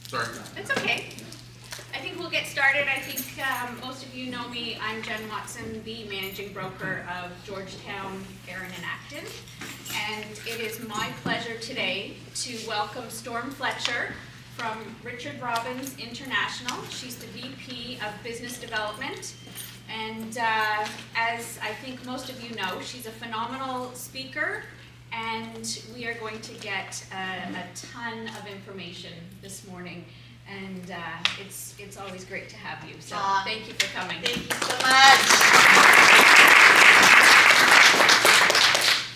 Sorry. It's okay. I think we'll get started. I think most of you know me. I'm Jen Watson, the managing broker of Georgetown, Erin, and Acton. And it is my pleasure today to welcome Storm Fletcher from Richard Robbins International. She's the VP of Business Development. And as I think most of you know, she's a phenomenal speaker. And we are going to get a ton of information this morning. And it's always great to have you. So thank you for coming. Thank you so much.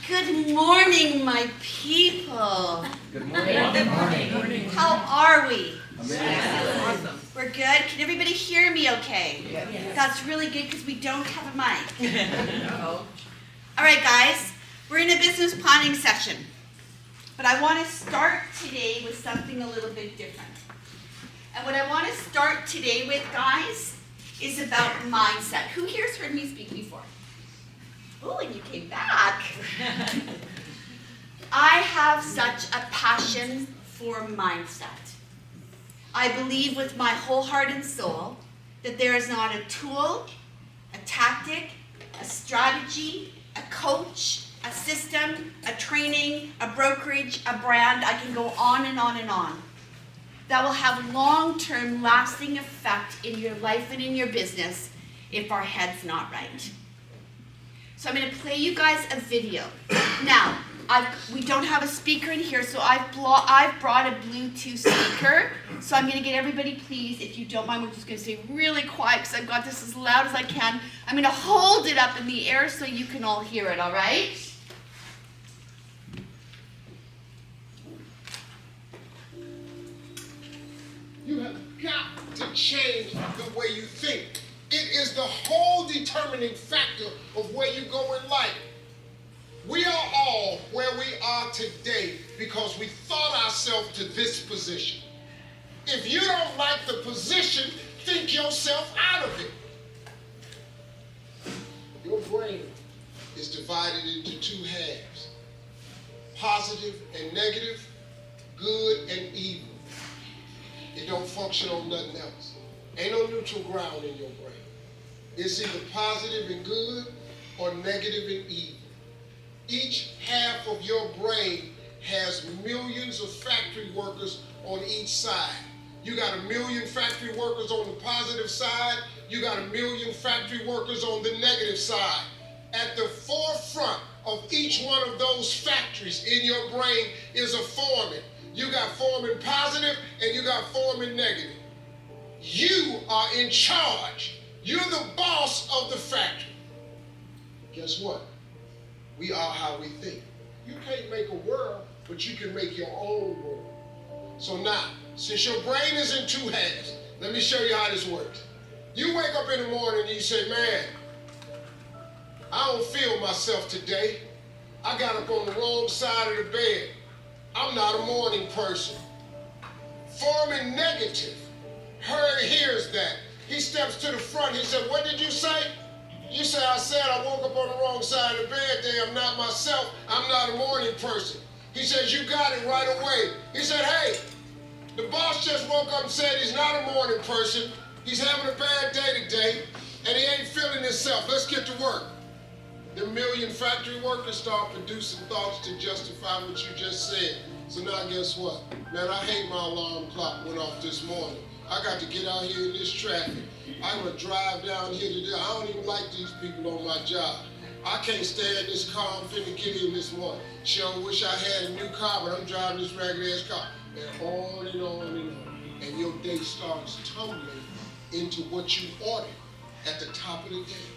Good morning, my people. Good morning. Good morning. How are we? Awesome. We're good? Can everybody hear me okay? Yes. That's really good because we don't have a mic. Uh-oh. All right, guys. We're in a business planning session. But I want to start today with something a little bit different. And what I want to start today with, guys, is about mindset. Who here's heard me speak before? Oh, and you came back. I have such a passion for mindset. I believe with my whole heart and soul that there is not a tool, a tactic, a strategy, a coach, a system, a training, a brokerage, a brand, I can go on and on and on, that will have long-term lasting effect in your life and in your business if our head's not right. So I'm going to play you guys a video. Now, we don't have a speaker in here, so I've brought a Bluetooth speaker. So I'm going to get everybody, please, if you don't mind, we're just going to stay really quiet because I've got this as loud as I can. I'm going to hold it up in the air so you can all hear it, all right? You have got to change the way you think. It is the whole determining factor of where you go in life. We are all where we are today because we thought ourselves to this position. If you don't like the position, think yourself out of it. Your brain is divided into two halves: positive and negative, good and evil. It don't function on nothing else. Ain't no neutral ground in your brain. It's either positive and good or negative and evil. Each half of your brain has millions of factory workers on each side. You got 1 million factory workers on the positive side. You got 1 million factory workers on the negative side. At the forefront of each one of those factories in your brain is a foreman. You got foreman positive and you got foreman negative. You are in charge. You're the boss of the factory. Guess what? We are how we think. You can't make a world, but you can make your own world. So now, since your brain is in two halves, let me show you how this works. You wake up in the morning and you say, man, I don't feel myself today. I got up on the wrong side of the bed. I'm not a morning person. Foreman negative hears that. He steps to the front. He said, what did you say? You said, I said I woke up on the wrong side of the bed today. I'm not myself. I'm not a morning person. He says, you got it right away. He said, hey, the boss just woke up and said he's not a morning person. He's having a bad day today, and he ain't feeling himself. Let's get to work. The 1 million factory workers start producing thoughts to justify what you just said. So now guess what? Man, I hate my alarm clock went off this morning. I got to get out here in this traffic. I'm going to drive down here today. I don't even like these people on my job. I can't stand this car I'm finna get in this morning. Sure wish I had a new car, but I'm driving this ragged-ass car. And on and on and on. And your day starts tumbling into what you ordered at the top of the day.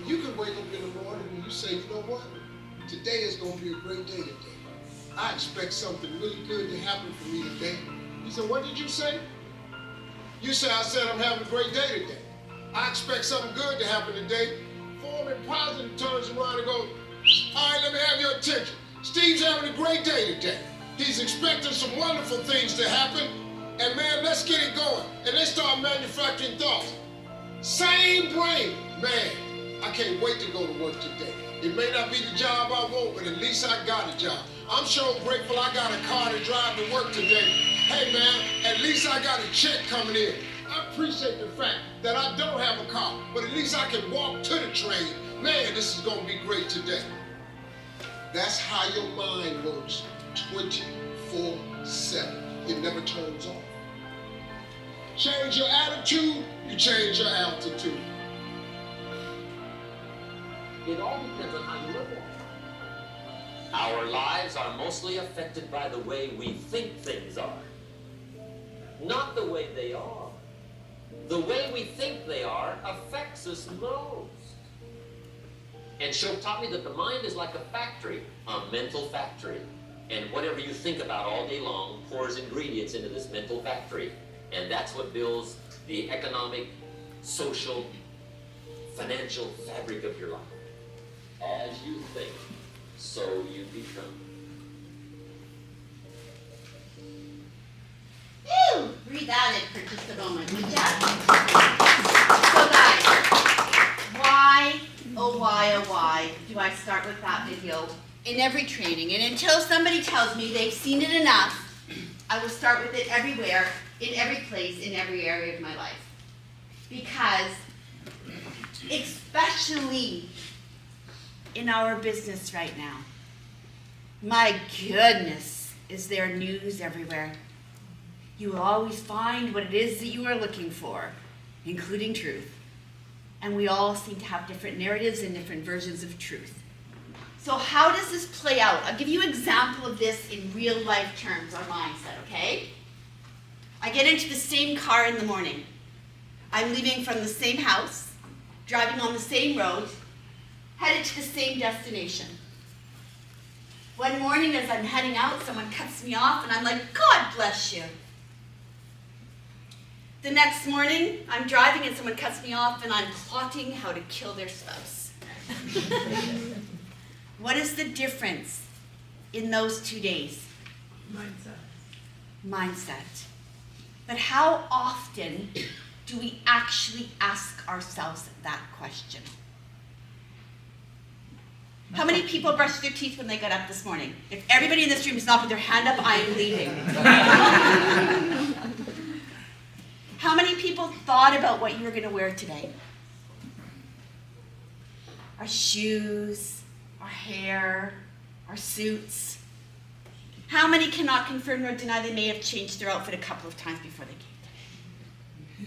You can wake up in the morning and you say, you know what? Today is going to be a great day today. I expect something really good to happen for me today. You said, what did you say? You said, I said I'm having a great day today. I expect something good to happen today. Foreman positive turns around and goes, all right, let me have your attention. Steve's having a great day today. He's expecting some wonderful things to happen. And man, let's get it going. And they start manufacturing thoughts. Same brain. Man, I can't wait to go to work today. It may not be the job I want, but at least I got a job. I'm sure grateful I got a car to drive to work today. Hey man, at least I got a check coming in. I appreciate the fact that I don't have a car, but at least I can walk to the train. Man, this is gonna be great today. That's how your mind works 24/7. It never turns off. Change your attitude, you change your altitude. It all depends on how you look at it. Our lives are mostly affected by the way we think things are, not the way they are. The way we think they are affects us most. And Shope taught me that the mind is like a factory, a mental factory. And whatever you think about all day long pours ingredients into this mental factory. And that's what builds the economic, social, financial fabric of your life. As you think, so you become. Woo! Breathe that in for just a moment. Yeah. So guys, why, oh why do I start with that video in every training? And until somebody tells me they've seen it enough, I will start with it everywhere, in every place, in every area of my life. Because, especially in our business right now, my goodness, is there news everywhere. You will always find what it is that you are looking for, including truth. And we all seem to have different narratives and different versions of truth. So how does this play out? I'll give you an example of this in real life terms, our mindset, okay? I get into the same car in the morning. I'm leaving from the same house, driving on the same road, headed to the same destination. One morning as I'm heading out, someone cuts me off and I'm like, God bless you. The next morning, I'm driving and someone cuts me off and I'm plotting how to kill their spouse. What is the difference in those 2 days? Mindset. But how often do we actually ask ourselves that question? How many people brushed their teeth when they got up this morning? If everybody in this room is not with their hand up, I am leaving. How many people thought about what you were going to wear today? Our shoes, our hair, our suits. How many cannot confirm nor deny they may have changed their outfit a couple of times before they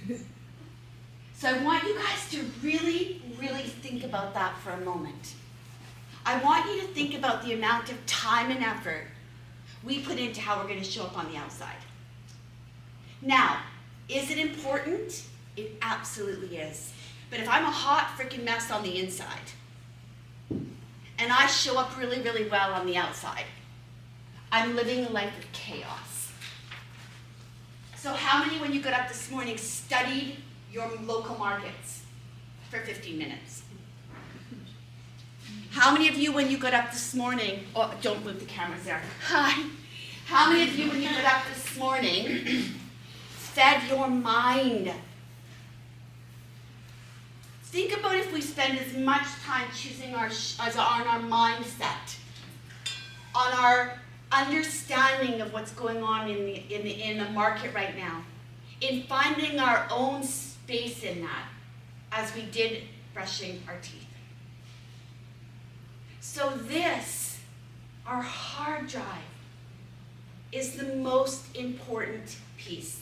came? So I want you guys to really, really think about that for a moment. I want you to think about the amount of time and effort we put into how we're going to show up on the outside. Now, is it important? It absolutely is. But if I'm a hot freaking mess on the inside, and I show up really, really well on the outside, I'm living a life of chaos. So how many, when you got up this morning, studied your local markets for 15 minutes? How many of you, when you got up this morning, oh, don't move the cameras there. Hi. How many of you, when you got up this morning, fed your mind? Think about if we spend as much time choosing on our mindset, on our understanding of what's going on in the market right now, in finding our own space in that, as we did brushing our teeth. So this, our hard drive, is the most important piece.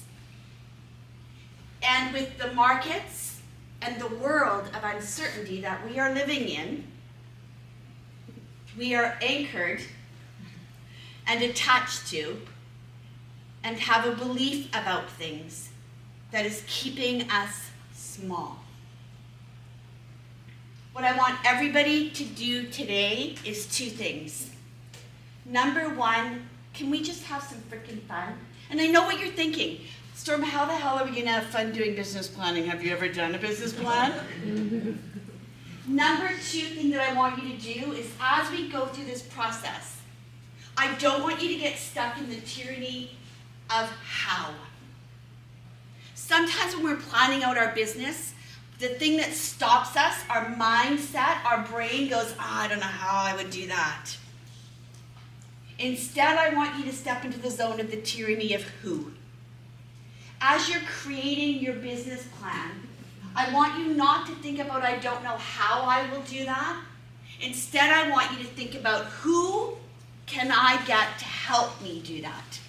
And with the markets and the world of uncertainty that we are living in, we are anchored and attached to and have a belief about things that is keeping us small. What I want everybody to do today is 2 things. Number 1, can we just have some freaking fun? And I know what you're thinking. Storm, how the hell are we going to have fun doing business planning? Have you ever done a business plan? Number 2 thing that I want you to do is, as we go through this process, I don't want you to get stuck in the tyranny of how. Sometimes when we're planning out our business, the thing that stops us, our mindset, our brain goes, I don't know how I would do that. Instead, I want you to step into the zone of the tyranny of who. As you're creating your business plan, I want you not to think about, I don't know how I will do that. Instead, I want you to think about, who can I get to help me do that?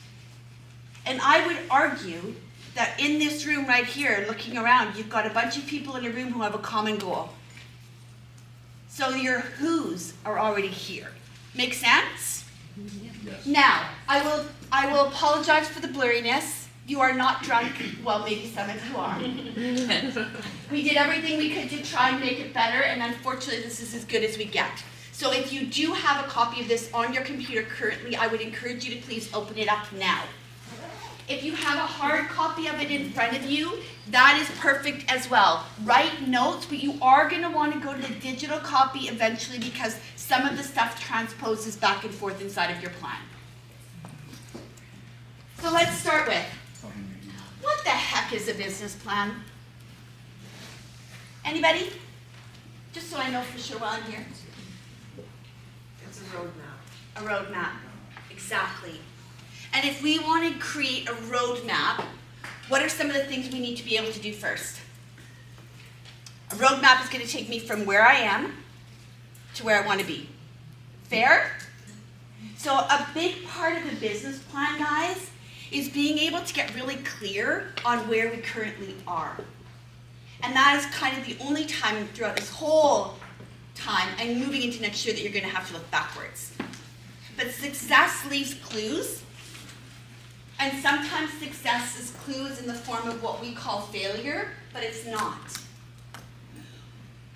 And I would argue that in this room right here, looking around, you've got a bunch of people in a room who have a common goal. So your who's are already here. Make sense? Yes. Now, I will apologize for the blurriness. You are not drunk. Well, maybe some of you are. We did everything we could to try and make it better, and unfortunately this is as good as we get. So if you do have a copy of this on your computer currently, I would encourage you to please open it up now. If you have a hard copy of it in front of you, that is perfect as well. Write notes, but you are going to want to go to the digital copy eventually, because some of the stuff transposes back and forth inside of your plan. So let's start with, what the heck is a business plan? Anybody? Just so I know for sure while I'm here. It's a roadmap. A roadmap, exactly. And if we want to create a roadmap, what are some of the things we need to be able to do first? A roadmap is going to take me from where I am to where I want to be. Fair? So a big part of a business plan, guys, is being able to get really clear on where we currently are. And that is kind of the only time throughout this whole time and moving into next year that you're going to have to look backwards. But success leaves clues. And sometimes success is clues in the form of what we call failure, but it's not.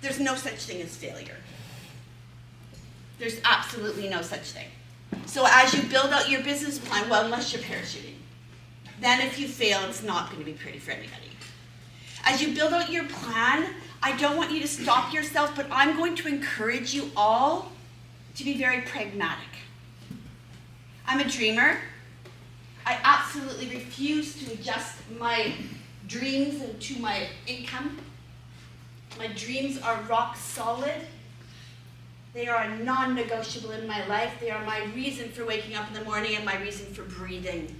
There's no such thing as failure. There's absolutely no such thing. So as you build out your business plan, well, unless you're parachuting, then if you fail, it's not going to be pretty for anybody. As you build out your plan, I don't want you to stop yourself, but I'm going to encourage you all to be very pragmatic. I'm a dreamer. I absolutely refuse to adjust my dreams to my income. My dreams are rock solid. They are non-negotiable in my life. They are my reason for waking up in the morning and my reason for breathing.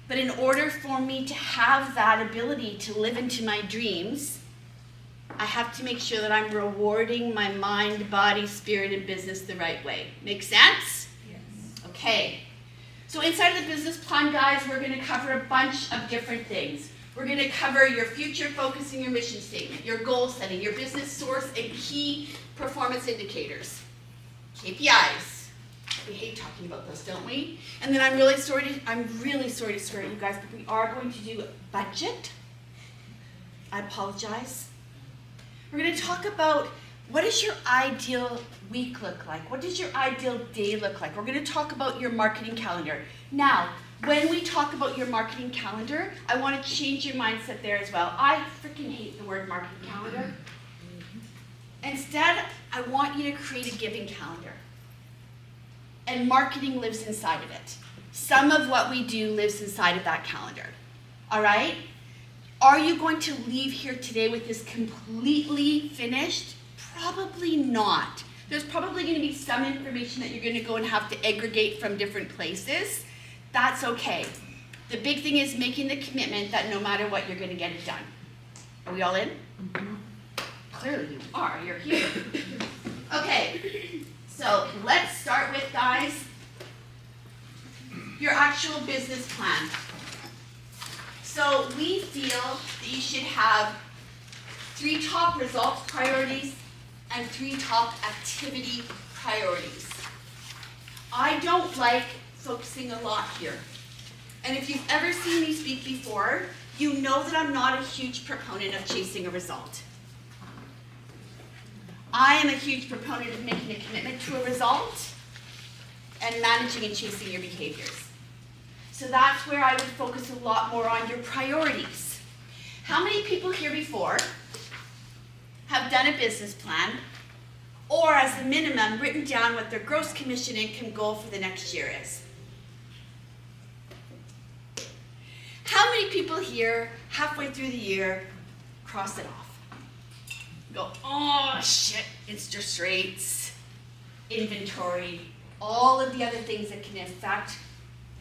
But in order for me to have that ability to live into my dreams, I have to make sure that I'm rewarding my mind, body, spirit, and business the right way. Make sense? Yes. Okay. So inside of the business plan, guys, we're going to cover a bunch of different things. We're going to cover your future focusing, your mission statement, your goal setting, your business source, and key performance indicators, KPIs. We hate talking about those, don't we? And then I'm really sorry to swear at you guys, but we are going to do budget. I apologize. We're going to talk about, what does your ideal week look like? What does your ideal day look like? We're going to talk about your marketing calendar. Now, when we talk about your marketing calendar, I want to change your mindset there as well. I freaking hate the word marketing calendar. Instead, I want you to create a giving calendar. And marketing lives inside of it. Some of what we do lives inside of that calendar. All right? Are you going to leave here today with this completely finished? Probably not. There's probably going to be some information that you're going to go and have to aggregate from different places. That's okay. The big thing is making the commitment that no matter what, you're going to get it done. Are we all in? Mm-hmm. Clearly you are. You're here. Okay. So let's start with, guys, your actual business plan. So we feel that you should have 3 top results priorities and 3 top activity priorities. I don't like focusing a lot here. And if you've ever seen me speak before, you know that I'm not a huge proponent of chasing a result. I am a huge proponent of making a commitment to a result and managing and chasing your behaviors. So that's where I would focus a lot more on your priorities. How many people here before have done a business plan, or as a minimum written down what their gross commission income goal for the next year is? How many people here halfway through the year cross it off? Go, oh shit, interest rates, inventory, all of the other things that can affect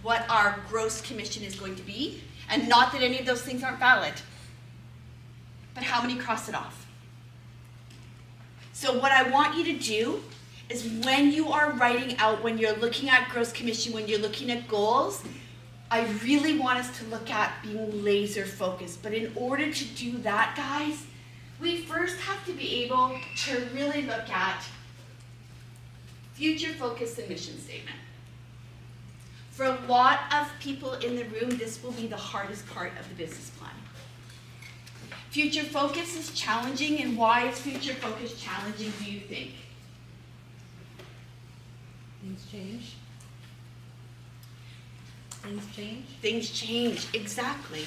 what our gross commission is going to be, and not that any of those things aren't valid, but how many cross it off? So what I want you to do is when you are writing out, when you're looking at gross commission, when you're looking at goals, I really want us to look at being laser focused. But in order to do that, guys, we first have to be able to really look at future focus and mission statement. For a lot of people in the room, this will be the hardest part of the business plan. Future focus is challenging, and why is future focus challenging, do you think? Things change. Things change. Things change, exactly.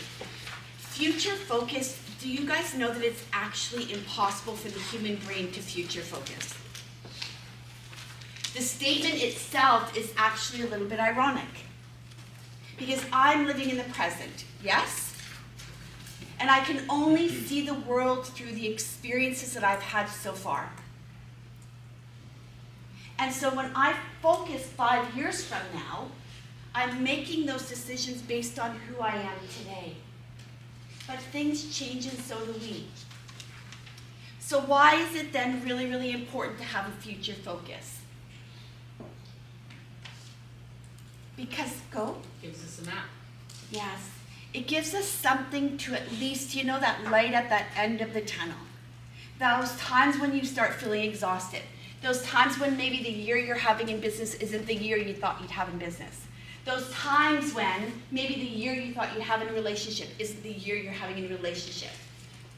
Future focus, do you guys know that it's actually impossible for the human brain to future focus? The statement itself is actually a little bit ironic. Because I'm living in the present, yes? And I can only see the world through the experiences that I've had so far. And so when I focus 5 years from now, I'm making those decisions based on who I am today. But things change, and so do we. So why is it then really, really important to have a future focus? Because, go? Gives us a map. Yes. It gives us something to at least, that light at that end of the tunnel. Those times when you start feeling exhausted. Those times when maybe the year you're having in business isn't the year you thought you'd have in business. Those times when maybe the year you thought you'd have in a relationship isn't the year you're having in a relationship.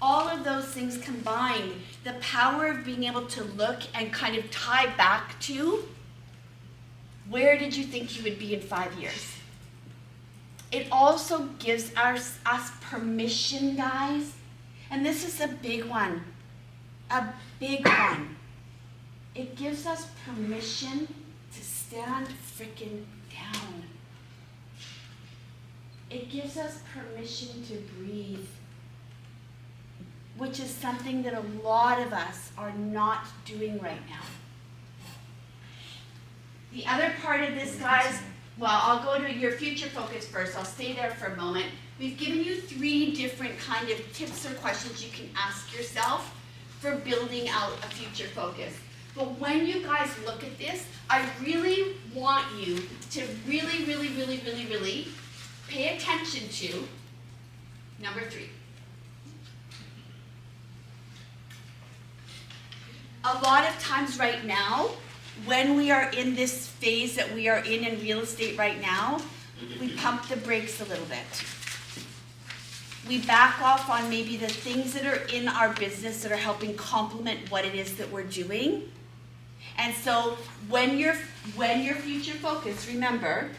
All of those things combined, the power of being able to look and kind of tie back to, where did you think you would be in 5 years? It also gives us permission, guys, and this is a big one, It gives us permission to stand frickin' down. It gives us permission to breathe, which is something that a lot of us are not doing right now. The other part of this, guys, well, I'll go to your future focus first. I'll stay there for a moment. We've given you 3 different kind of tips or questions you can ask yourself for building out a future focus. But when you guys look at this, I really want you to really pay attention to number 3. A lot of times right now, when we are in this phase that we are in real estate right now, we pump the brakes a little bit. We back off on maybe the things that are in our business that are helping complement what it is that we're doing. And so when you're future focused, remember,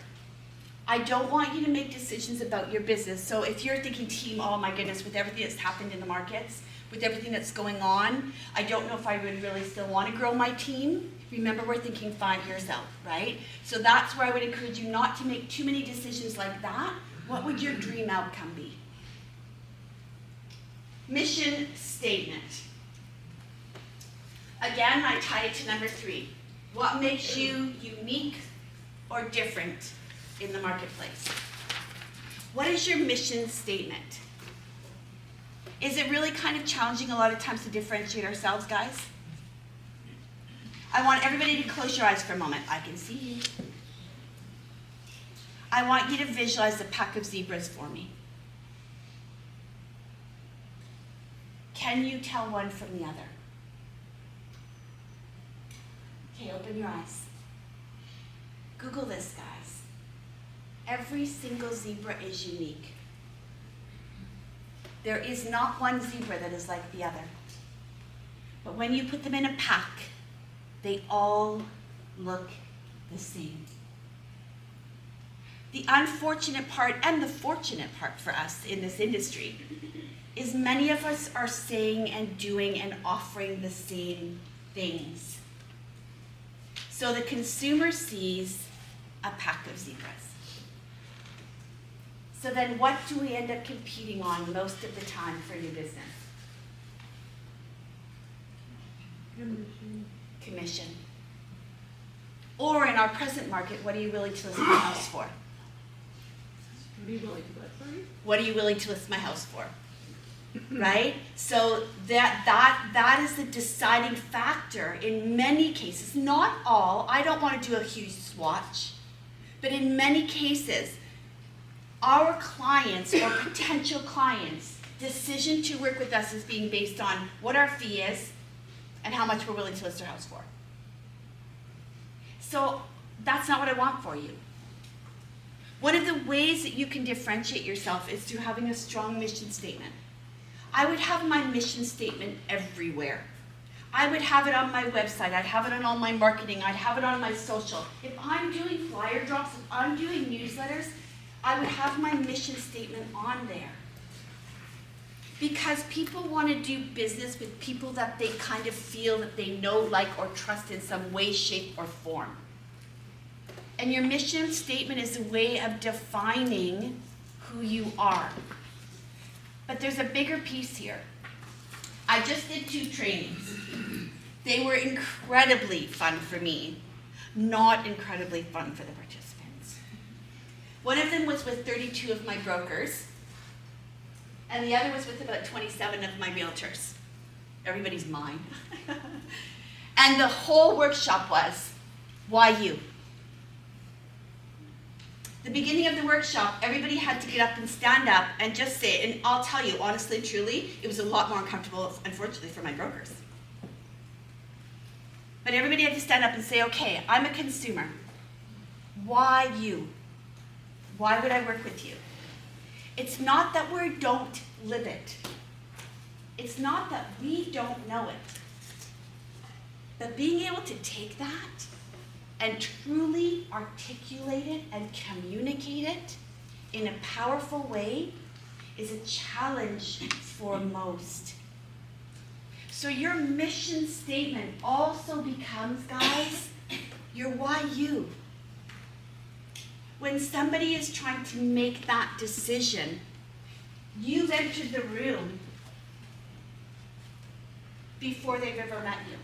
I don't want you to make decisions about your business. So if you're thinking, team, oh my goodness, with everything that's happened in the markets, with everything that's going on, I don't know if I would really still want to grow my team. Remember, we're thinking 5 years out, right? So that's where I would encourage you not to make too many decisions like that. What would your dream outcome be? Mission statement. Again, I tie it to number 3. What makes you unique or different in the marketplace? What is your mission statement? Is it really kind of challenging a lot of times to differentiate ourselves, guys? I want everybody to close your eyes for a moment. I can see you. I want you to visualize a pack of zebras for me. Can you tell one from the other? Okay, open your eyes. Google this, guys. Every single zebra is unique. There is not one zebra that is like the other. But when you put them in a pack, they all look the same. The unfortunate part and the fortunate part for us in this industry is many of us are saying and doing and offering the same things. So the consumer sees a pack of zebras. So then what do we end up competing on most of the time for your business? Commission. Or in our present market, what are you willing to list my house for? What are you willing to put for you? What are you willing to list my house for? Right? So that is the deciding factor in many cases, not all. I don't want to do a huge swatch, but in many cases, our clients or potential clients' decision to work with us is being based on what our fee is and how much we're willing to list our house for. So that's not what I want for you. One of the ways that you can differentiate yourself is through having a strong mission statement. I would have my mission statement everywhere. I would have it on my website. I'd have it on all my marketing. I'd have it on my social. If I'm doing flyer drops, if I'm doing newsletters, I would have my mission statement on there. Because people want to do business with people that they kind of feel that they know, like, or trust in some way, shape, or form. And your mission statement is a way of defining who you are. But there's a bigger piece here. I just did 2 trainings. They were incredibly fun for me, not incredibly fun for the participants. One of them was with 32 of my brokers, and the other was with about 27 of my realtors. Everybody's mine. And the whole workshop was, why you? The beginning of the workshop, everybody had to get up and stand up and just say it. And I'll tell you, honestly, truly, it was a lot more uncomfortable, unfortunately, for my brokers. But everybody had to stand up and say, okay, I'm a consumer. Why you? Why would I work with you? It's not that we don't live it. It's not that we don't know it. But being able to take that and truly articulate it and communicate it in a powerful way is a challenge for most. So your mission statement also becomes, guys, your why you. When somebody is trying to make that decision, you've entered the room before they've ever met you.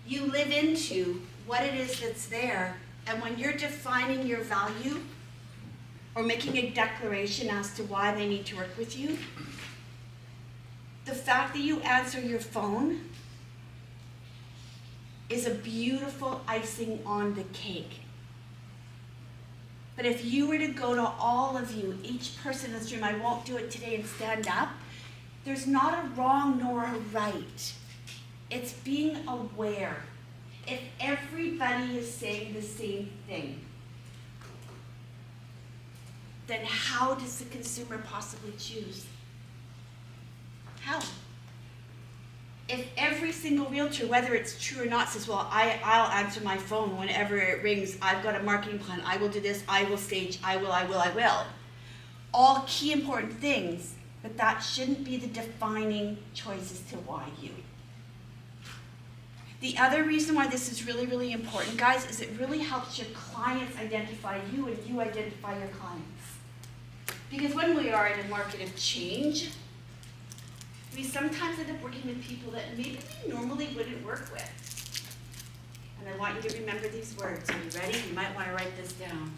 You live into what it is that's there, and when you're defining your value or making a declaration as to why they need to work with you, the fact that you answer your phone is a beautiful icing on the cake. But if you were to go to all of you, each person in this room, I won't do it today, and stand up, there's not a wrong nor a right. It's being aware. If everybody is saying the same thing, then how does the consumer possibly choose? How? If every single realtor, whether it's true or not, says, well, I'll answer my phone whenever it rings, I've got a marketing plan, I will do this, I will stage, I will. All key important things, but that shouldn't be the defining choice as to why you. The other reason why this is really, really important, guys, is it really helps your clients identify you and you identify your clients. Because when we are in a market of change, we sometimes end up working with people that maybe we normally wouldn't work with. And I want you to remember these words. Are you ready? You might want to write this down.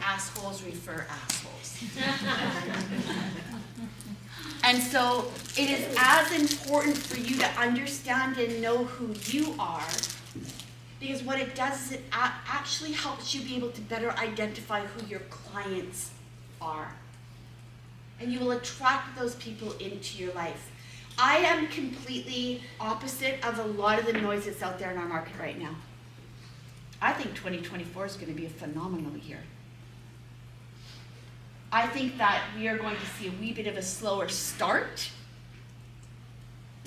Assholes refer assholes. And so it is as important for you to understand and know who you are, because what it does is it actually helps you be able to better identify who your clients are. And you will attract those people into your life. I am completely opposite of a lot of the noise that's out there in our market right now. I think 2024 is going to be a phenomenal year. I think that we are going to see a wee bit of a slower start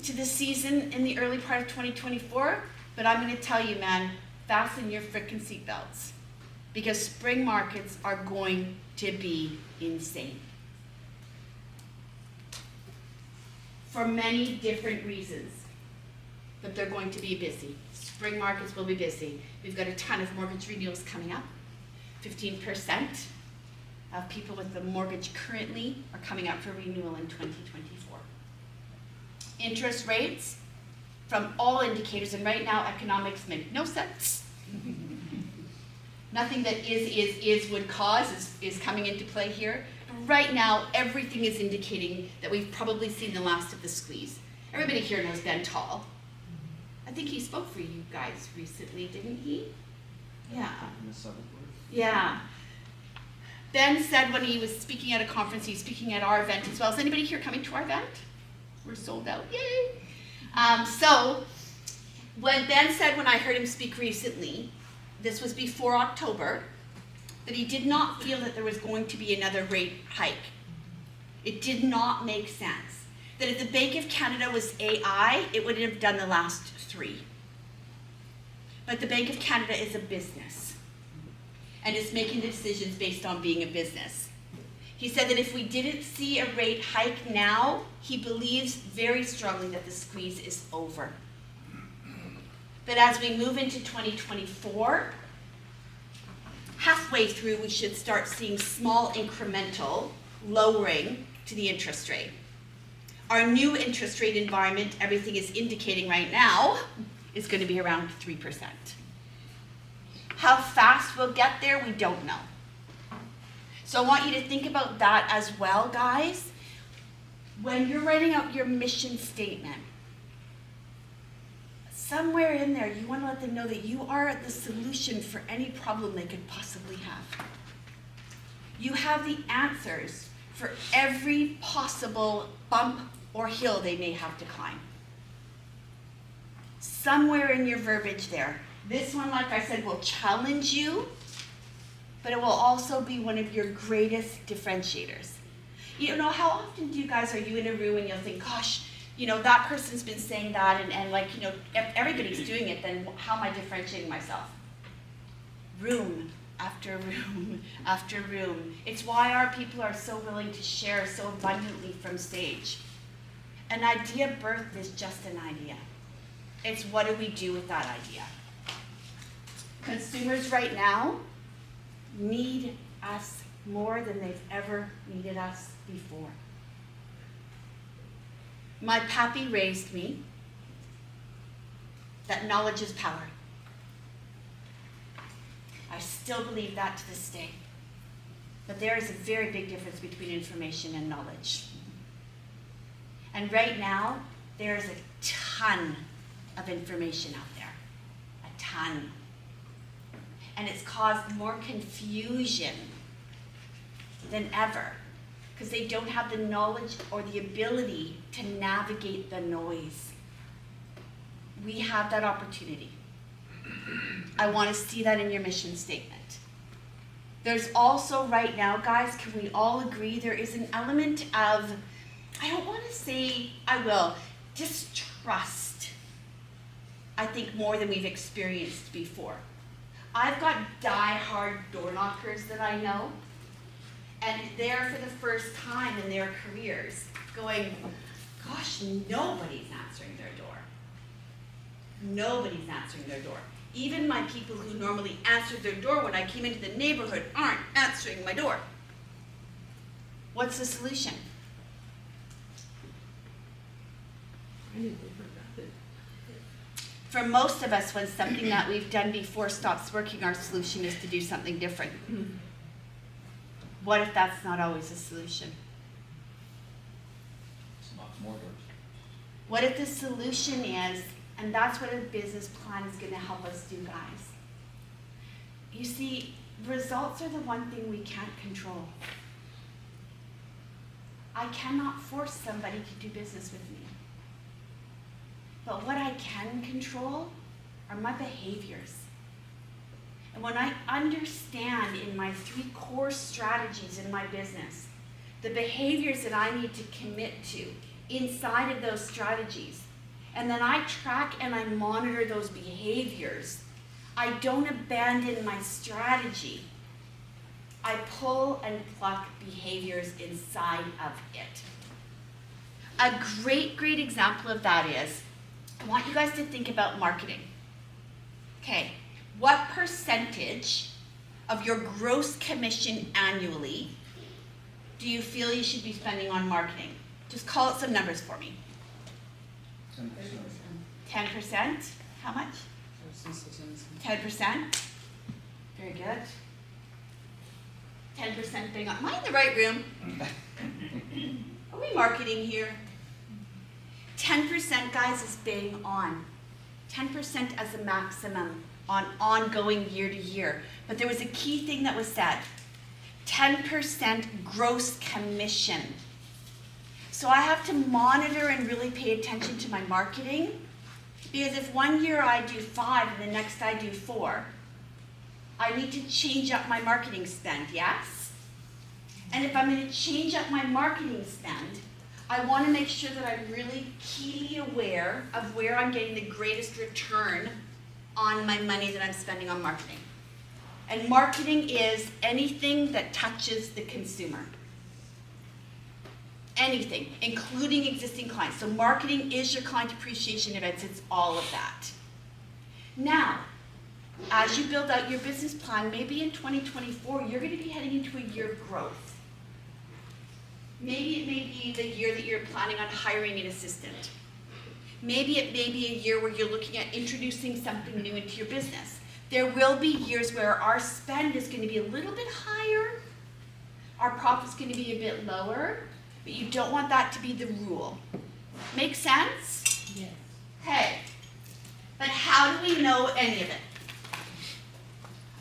to the season in the early part of 2024, but I'm going to tell you, man, fasten your frickin' seatbelts, because spring markets are going to be insane. For many different reasons, but they're going to be busy. Spring markets will be busy. We've got a ton of mortgage renewals coming up. 15% of people with the mortgage currently are coming up for renewal in 2024. Interest rates from all indicators, and right now economics make no sense. Nothing that is would cause is coming into play here. Right now, everything is indicating that we've probably seen the last of the squeeze. Everybody here knows Ben Tall. I think he spoke for you guys recently, didn't he? Yeah. In the seventh word. Yeah. Ben said when he was speaking at a conference, he's speaking at our event as well. Is anybody here coming to our event? We're sold out, yay! So, when Ben said when I heard him speak recently, this was before October, that he did not feel that there was going to be another rate hike. It did not make sense. That if the Bank of Canada was AI, it would have done the last 3. But the Bank of Canada is a business, and it's making decisions based on being a business. He said that if we didn't see a rate hike now, he believes very strongly that the squeeze is over. But as we move into 2024, halfway through, we should start seeing small incremental lowering to the interest rate. Our new interest rate environment, everything is indicating right now, is going to be around 3%. How fast we'll get there, we don't know. So I want you to think about that as well, guys. When you're writing out your mission statement, somewhere in there, you want to let them know that you are the solution for any problem they could possibly have. You have the answers for every possible bump or hill they may have to climb. Somewhere in your verbiage there. This one, like I said, will challenge you, but it will also be one of your greatest differentiators. You know, how often are you in a room and you'll think, gosh, you know, that person's been saying that, and like, you know, if everybody's doing it, then how am I differentiating myself? Room after room after room. It's why our people are so willing to share so abundantly from stage. An idea birth is just an idea. It's what do we do with that idea? Consumers right now need us more than they've ever needed us before. My pappy raised me that knowledge is power. I still believe that to this day. But there is a very big difference between information and knowledge. And right now, there is a ton of information out there. A ton. And it's caused more confusion than ever, because they don't have the knowledge or the ability to navigate the noise. We have that opportunity. I want to see that in your mission statement. There's also right now, guys, can we all agree there is an element of, I don't want to say, I will, distrust, I think, more than we've experienced before. I've got die-hard door knockers that I know, and they're for the first time in their careers going, gosh, nobody's answering their door. Nobody's answering their door. Even my people who normally answered their door when I came into the neighborhood aren't answering my door. What's the solution? For most of us, when something that we've done before stops working, our solution is to do something different. What if that's not always a solution? It's not more doors. What if the solution is, and that's what a business plan is going to help us do, guys. You see, results are the one thing we can't control. I cannot force somebody to do business with me. But what I can control are my behaviors. And when I understand in my 3 core strategies in my business, the behaviors that I need to commit to inside of those strategies, and then I track and I monitor those behaviors, I don't abandon my strategy. I pull and pluck behaviors inside of it. A great example of that is, I want you guys to think about marketing. Okay, what percentage of your gross commission annually do you feel you should be spending on marketing? Just call it some numbers for me. 10%. 10%? How much? 10%? Very good. 10% thing. Am I in the right room? Are we marketing here? 10%, guys, is bang on. 10% as a maximum on ongoing year to year. But there was a key thing that was said. 10% gross commission. So I have to monitor and really pay attention to my marketing, because if one year I do 5 and the next I do 4, I need to change up my marketing spend, yes? And if I'm going to change up my marketing spend, I want to make sure that I'm really keenly aware of where I'm getting the greatest return on my money that I'm spending on marketing. And marketing is anything that touches the consumer. Anything, including existing clients. So marketing is your client appreciation events. It's all of that. Now, as you build out your business plan, maybe in 2024, you're going to be heading into a year of growth. Maybe it may be the year that you're planning on hiring an assistant. Maybe it may be a year where you're looking at introducing something new into your business. There will be years where our spend is going to be a little bit higher, our profit's going to be a bit lower, but you don't want that to be the rule. Make sense? Yes. Okay. But how do we know any of it?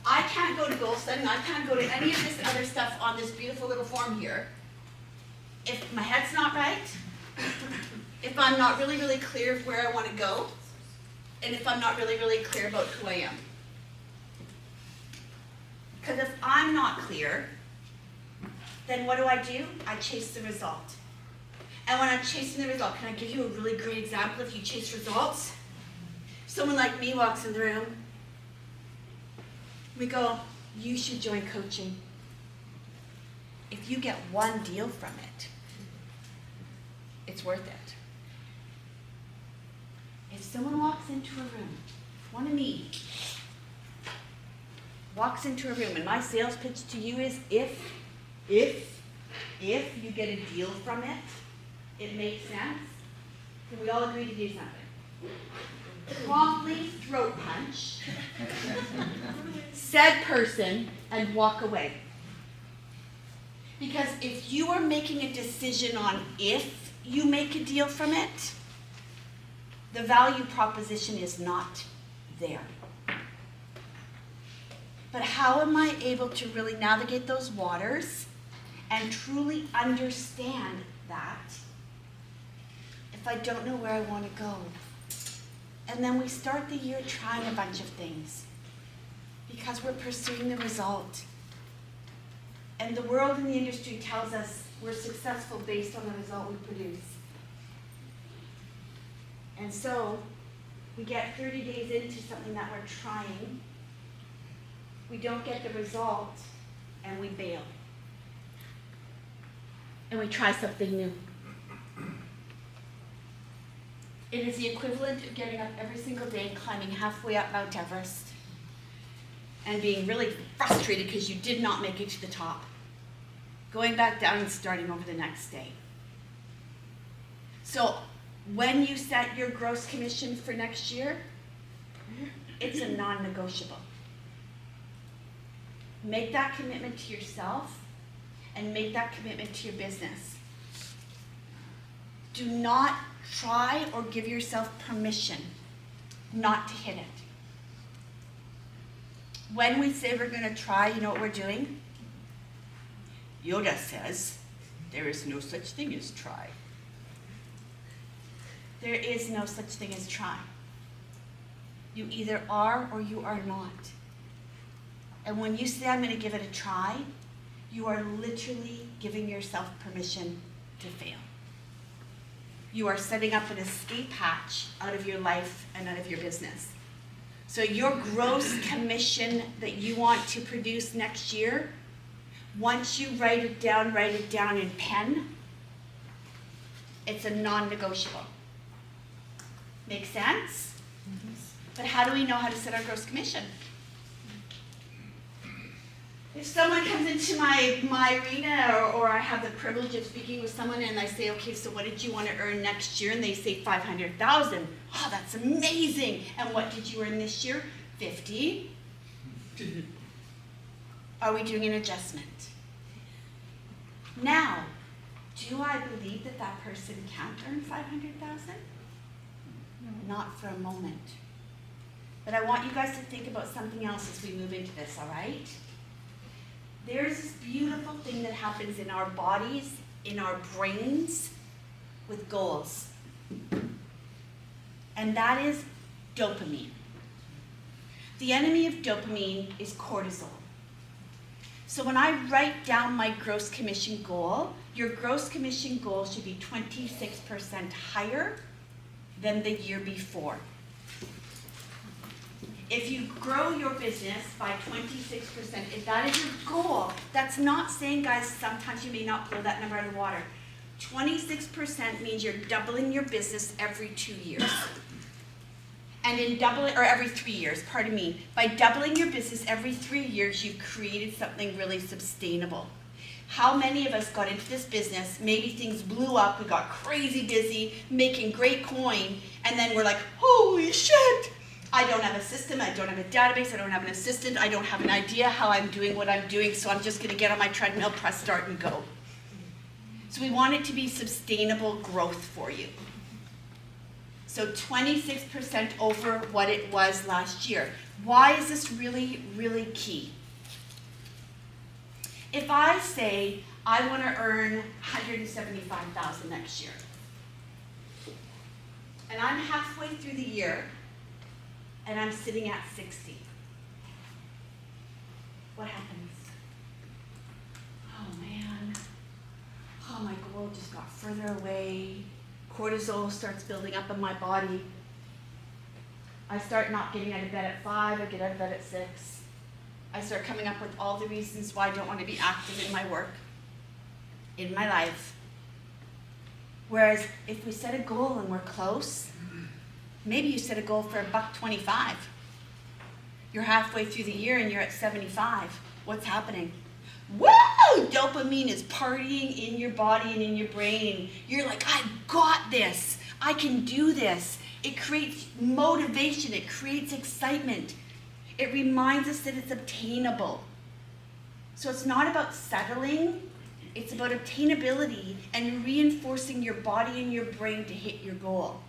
I can't go to goal setting, I can't go to any of this other stuff on this beautiful little form here if my head's not right, if I'm not really, really clear of where I want to go, and if I'm not really, really clear about who I am. Because if I'm not clear, then what do? I chase the result. And when I'm chasing the result, can I give you a really great example if you chase results? Someone like me walks in the room. We go, you should join coaching. If you get one deal from it, it's worth it. If someone walks into a room, one of me, walks into a room, and my sales pitch to you is if you get a deal from it, it makes sense, can we all agree to do something? Promptly throat punch said person and walk away. Because if you are making a decision on if you make a deal from it, the value proposition is not there. But how am I able to really navigate those waters and truly understand that if I don't know where I want to go? And then we start the year trying a bunch of things because we're pursuing the result. And the world and the industry tells us we're successful based on the result we produce. And so we get 30 days into something that we're trying, we don't get the result, and we bail. And we try something new. It is the equivalent of getting up every single day and climbing halfway up Mount Everest and being really frustrated because you did not make it to the top. Going back down and starting over the next day. So when you set your gross commission for next year, it's a non-negotiable. Make that commitment to yourself and make that commitment to your business. Do not try or give yourself permission not to hit it. When we say we're going to try, you know what we're doing? Yoda says, there is no such thing as try. There is no such thing as try. You either are or you are not. And when you say, I'm going to give it a try, you are literally giving yourself permission to fail. You are setting up an escape hatch out of your life and out of your business. So your gross commission that you want to produce next year, once you write it down in pen, it's a non-negotiable. Make sense? Mm-hmm. But how do we know how to set our gross commission? If someone comes into my arena or I have the privilege of speaking with someone and I say, okay, so what did you want to earn next year? And they say 500,000. Oh, that's amazing. And what did you earn this year? 50. Are we doing an adjustment? Now, do I believe that that person can't earn 500,000? No. Not for a moment. But I want you guys to think about something else as we move into this, all right? There's this beautiful thing that happens in our bodies, in our brains, with goals. And that is dopamine. The enemy of dopamine is cortisol. So when I write down my gross commission goal, your gross commission goal should be 26% higher than the year before. If you grow your business by 26%, if that is your goal, that's not saying, guys, sometimes you may not blow that number out of the water. 26% means you're doubling your business every 2 years. And in every 3 years, pardon me. By doubling your business every 3 years, you've created something really sustainable. How many of us got into this business, maybe things blew up, we got crazy busy, making great coin, and then we're like, holy shit! I don't have a system, I don't have a database, I don't have an assistant, I don't have an idea how I'm doing what I'm doing, so I'm just gonna get on my treadmill, press start, and go. So we want it to be sustainable growth for you. So 26% over what it was last year. Why is this really, really key? If I say I wanna earn 175,000 next year, and I'm halfway through the year, and I'm sitting at 60. What happens? Oh man, oh my goal just got further away. Cortisol starts building up in my body. I start not getting out of bed at 5, I get out of bed at 6. I start coming up with all the reasons why I don't want to be active in my work, in my life. Whereas if we set a goal and we're close, maybe you set a goal for $125. You're halfway through the year and you're at 75. What's happening? Woo! Dopamine is partying in your body and in your brain. You're like, I got this. I can do this. It creates motivation. It creates excitement. It reminds us that it's obtainable. So it's not about settling. It's about obtainability and reinforcing your body and your brain to hit your goal.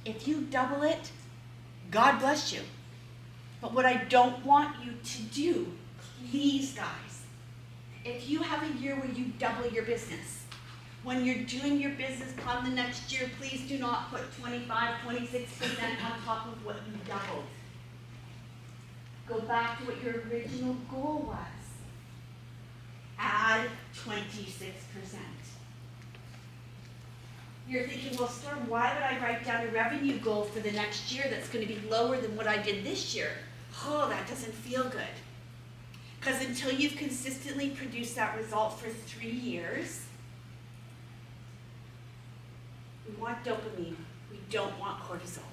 If you double it, God bless you. But what I don't want you to do, please guys, if you have a year where you double your business, when you're doing your business plan the next year, please do not put 25, 26% on top of what you doubled. Go back to what your original goal was. Add 26%. You're thinking, well, Storm, why would I write down a revenue goal for the next year that's going to be lower than what I did this year? Oh, that doesn't feel good. Because until you've consistently produced that result for 3 years, we want dopamine. We don't want cortisol.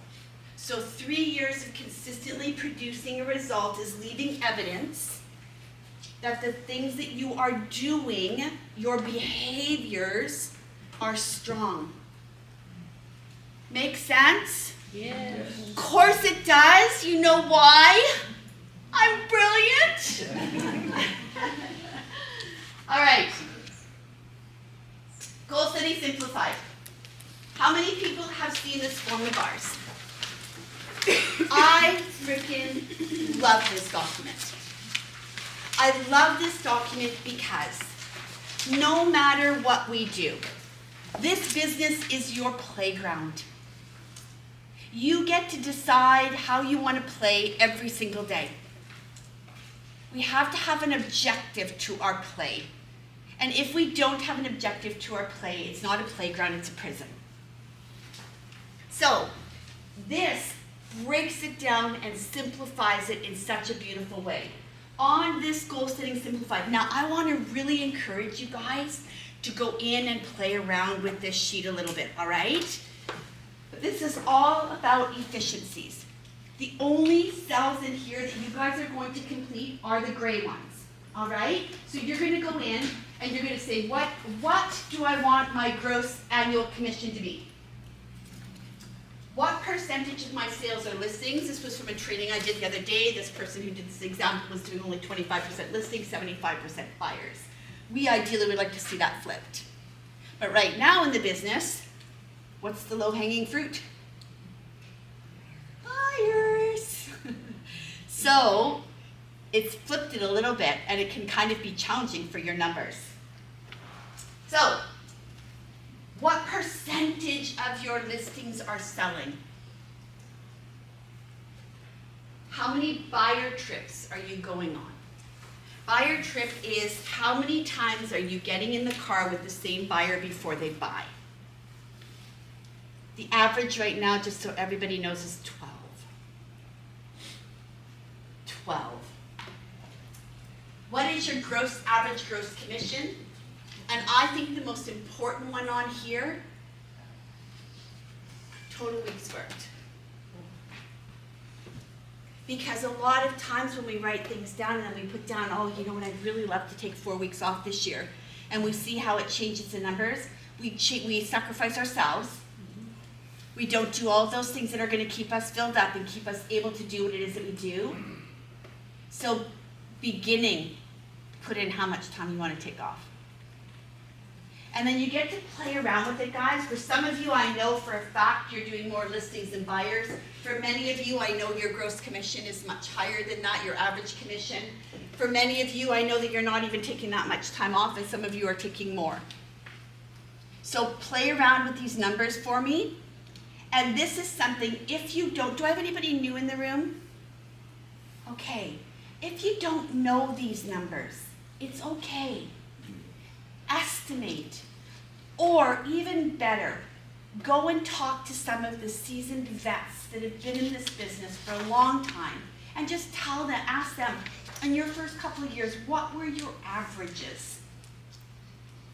So 3 years of consistently producing a result is leaving evidence that the things that you are doing, your behaviors, are strong. Make sense? Yes. Of course it does. You know why? I'm brilliant. All right. Goal setting simplified. How many people have seen this form of ours? I freaking love this document. I love this document because no matter what we do, this business is your playground. You get to decide how you want to play every single day. We have to have an objective to our play. And if we don't have an objective to our play, it's not a playground, it's a prison. So, this breaks it down and simplifies it in such a beautiful way. On this goal setting simplified. Now, I want to really encourage you guys to go in and play around with this sheet a little bit, all right? But this is all about efficiencies. The only cells in here that you guys are going to complete are the gray ones. All right? So you're going to go in and you're going to say, what do I want my gross annual commission to be? What percentage of my sales are listings? This was from a training I did the other day. This person who did this example was doing only 25% listings, 75% buyers. We ideally would like to see that flipped. But right now in the business, what's the low-hanging fruit? Buyers. So it's flipped it a little bit, and it can kind of be challenging for your numbers. So, what percentage of your listings are selling? How many buyer trips are you going on? Buyer trip is how many times are you getting in the car with the same buyer before they buy? The average right now, just so everybody knows, is 12. 12. What is your average gross commission? And I think the most important one on here, total weeks worked. Because a lot of times when we write things down and then we put down, oh, you know what, I'd really love to take 4 weeks off this year, and we see how it changes the numbers, we sacrifice ourselves. We don't do all of those things that are going to keep us filled up and keep us able to do what it is that we do. So beginning, put in how much time you want to take off. And then you get to play around with it, guys. For some of you, I know for a fact you're doing more listings than buyers. For many of you, I know your gross commission is much higher than that, your average commission. For many of you, I know that you're not even taking that much time off, and some of you are taking more. So play around with these numbers for me. And this is something, if you don't, do I have anybody new in the room? Okay. If you don't know these numbers, it's okay. Estimate. Or even better, go and talk to some of the seasoned vets that have been in this business for a long time and just ask them, in your first couple of years, what were your averages?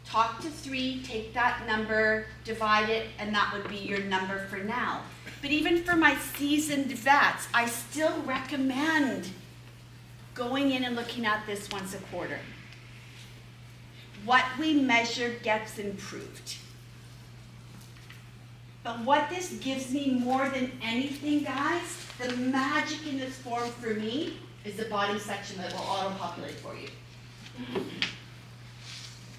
Talk to 3, take that number, divide it, and that would be your number for now. But even for my seasoned vets, I still recommend going in and looking at this once a quarter. What we measure gets improved. But what this gives me more than anything, guys, the magic in this form for me is the bottom section that will auto-populate for you.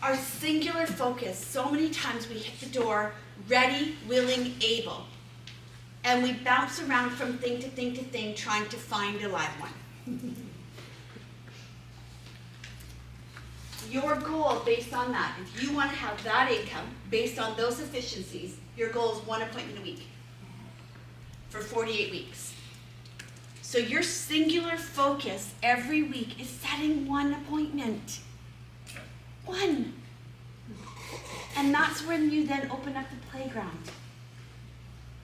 Our singular focus, so many times we hit the door, ready, willing, able. And we bounce around from thing to thing to thing, trying to find a live one. Your goal based on that, if you want to have that income based on those efficiencies, your goal is 1 appointment a week for 48 weeks. So your singular focus every week is setting 1 appointment. 1. And that's when you then open up the playground.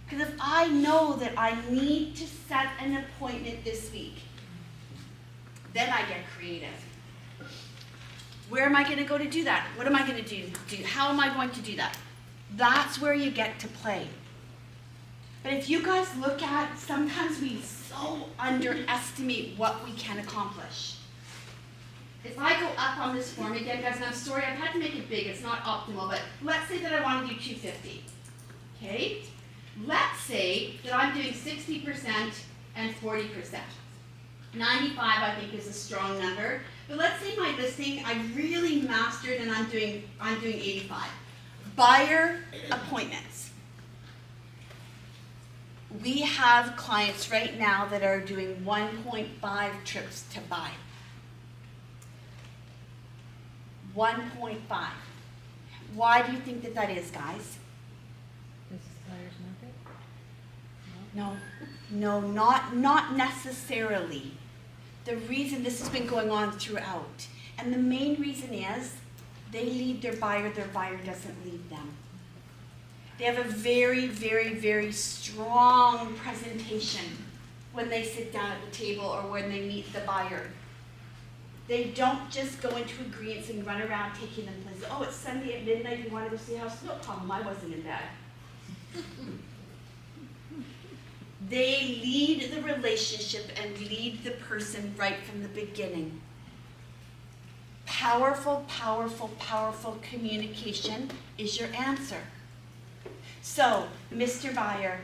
Because if I know that I need to set an appointment this week, then I get creative. Where am I going to go to do that? What am I going to do? How am I going to do that? That's where you get to play. But if you guys look at, sometimes we so underestimate what we can accomplish. If I go up on this form again, guys, and I'm sorry, I've had to make it big, it's not optimal, but let's say that I want to do 250, okay? Let's say that I'm doing 60% and 40%. 95, I think, is a strong number. But let's say my listing, I really mastered and I'm doing 85. Buyer appointments. We have clients right now that are doing 1.5 trips to buy. 1.5. Why do you think that that is, guys? This is buyer's market? No, not necessarily. The reason this has been going on throughout, and the main reason is they lead their buyer doesn't lead them. They have a very, very, very strong presentation when they sit down at the table or when they meet the buyer. They don't just go into agreements and run around taking them places. Oh, it's Sunday at midnight, you want to go see a house? No problem, I wasn't in bed. They lead the relationship and lead the person right from the beginning. powerful, powerful, powerful communication is your answer. So, Mr. Buyer,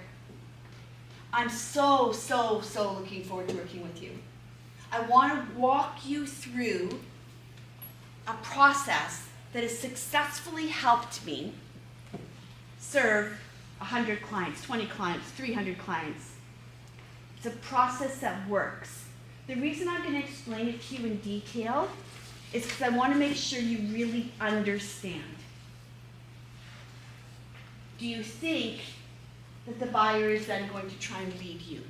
I'm so looking forward to working with you. I want to walk you through a process that has successfully helped me serve 100 clients, 20 clients, 300 clients. It's a process that works. The reason I'm going to explain it to you in detail is because I want to make sure you really understand. Do you think that the buyer is then going to try and lead you?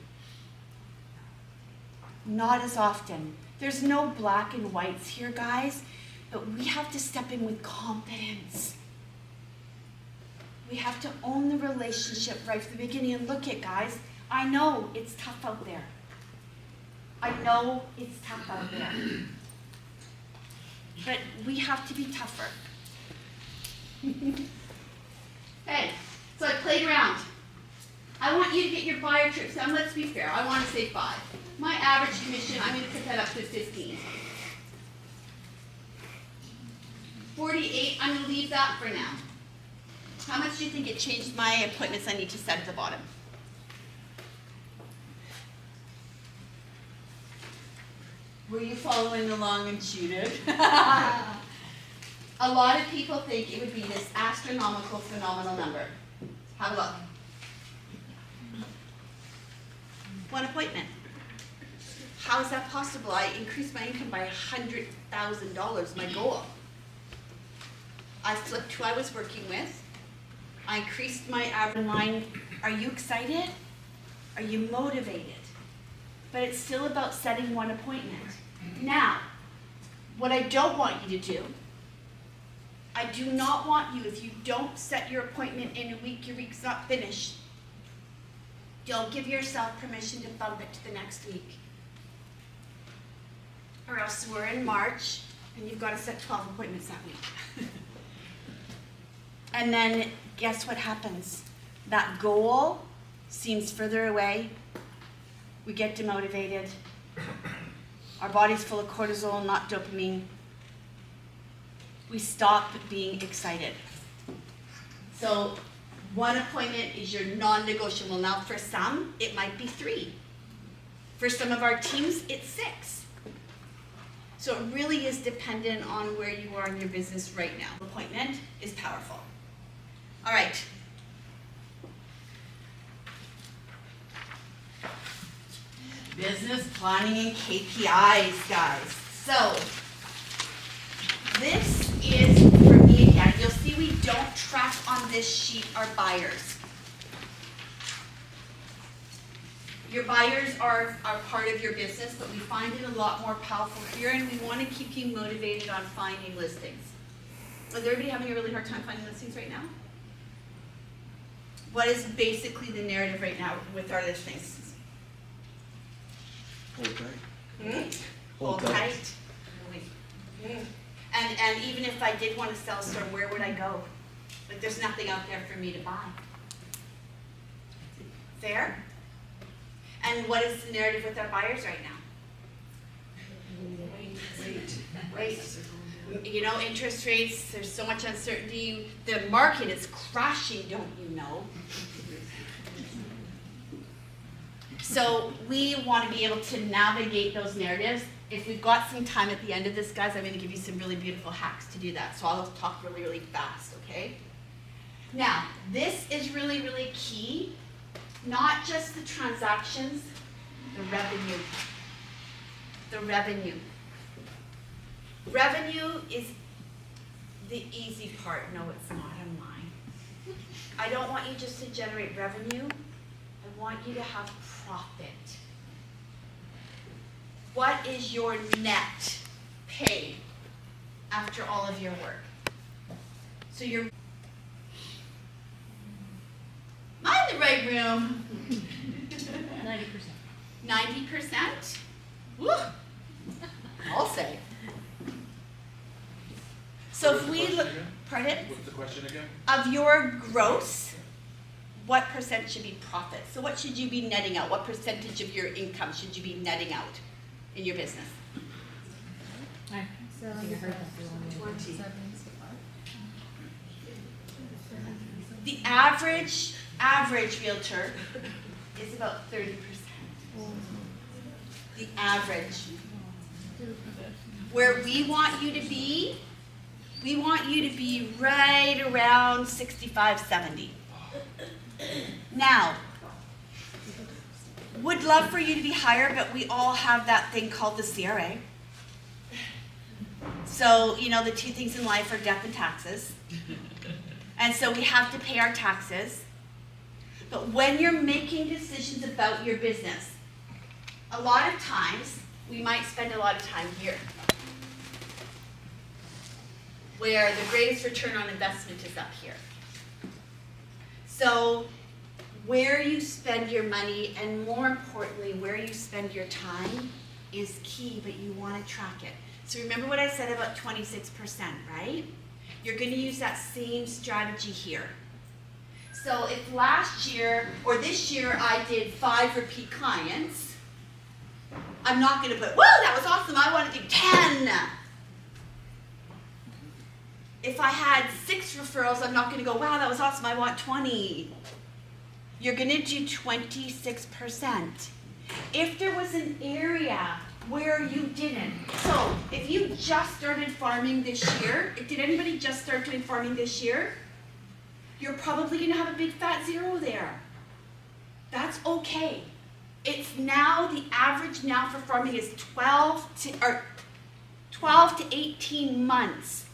Not as often. There's no black and whites here, guys, but we have to step in with confidence. We have to own the relationship right from the beginning. And look at, guys, I know it's tough out there. I know it's tough out there. But we have to be tougher. Hey, so I played around. I want you to get your buyer trips down. Let's be fair. I want to say 5. My average commission, I'm going to put that up to 15. 48, I'm going to leave that for now. How much do you think it changed my appointments I need to set at the bottom? Were you following along and cheated? A lot of people think it would be this astronomical, phenomenal number. Have a look. 1 appointment. How is that possible? I increased my income by $100,000, my goal. I flipped who I was working with. I increased my average line. Are you excited? Are you motivated? But it's still about setting 1 appointment. Now, what I don't want you to do, I do not want you, if you don't set your appointment in a week, your week's not finished. Don't give yourself permission to bump it to the next week. Or else we're in March and you've got to set 12 appointments that week. And then guess what happens? That goal seems further away. We get demotivated. Our body's full of cortisol, not dopamine. We stop being excited. So 1 appointment is your non-negotiable. Now for some, it might be 3. For some of our teams, it's 6. So it really is dependent on where you are in your business right now. Appointment is powerful. All right. Business planning and KPIs, guys. So this is, for me again, you'll see we don't track on this sheet our buyers. Your buyers are part of your business, but we find it a lot more powerful here, and we want to keep you motivated on finding listings. Is everybody having a really hard time finding listings right now? What is basically the narrative right now with our listings? Hold tight. Hold tight. And even if I did want to sell a store, where would I go? Like, there's nothing out there for me to buy. Fair? And what is the narrative with our buyers right now? Wait. You know, interest rates, there's so much uncertainty. The market is crashing, don't you know? So we want to be able to navigate those narratives. If we've got some time at the end of this, guys, I'm going to give you some really beautiful hacks to do that. So I'll talk really, really fast, okay? Now, this is really, really key. Not just the transactions, the revenue. The revenue. Revenue is the easy part. No, it's not. I'm lying. I don't want you just to generate revenue. I want you to have profit. What is your net pay after all of your work? So you're... Am I in the right room? 90%. 90%? Woo! I'll say. So if we look, pardon? What's the question again? Of your gross, what percent should be profit? So what should you be netting out? What percentage of your income should you be netting out in your business? 9%. I think I heard that. 20. The average realtor is about 30%. The average. Where we want you to be right around 65, 70. Now, would love for you to be higher, but we all have that thing called the CRA. So, you know, the two things in life are death and taxes. And so we have to pay our taxes. But when you're making decisions about your business, a lot of times, we might spend a lot of time here, where the greatest return on investment is up here. So where you spend your money, and more importantly, where you spend your time is key, but you want to track it. So remember what I said about 26%, right? You're going to use that same strategy here. So if last year or this year I did 5 repeat clients, I'm not going to put, whoa, that was awesome, I want to do 10. If I had 6 referrals, I'm not going to go, wow, that was awesome, I want 20. You're going to do 26%. If there was an area where you didn't, so if you just started farming this year, did anybody just start doing farming this year? You're probably going to have a big fat 0 there. That's okay. It's now, the average now for farming is 12 to 18 months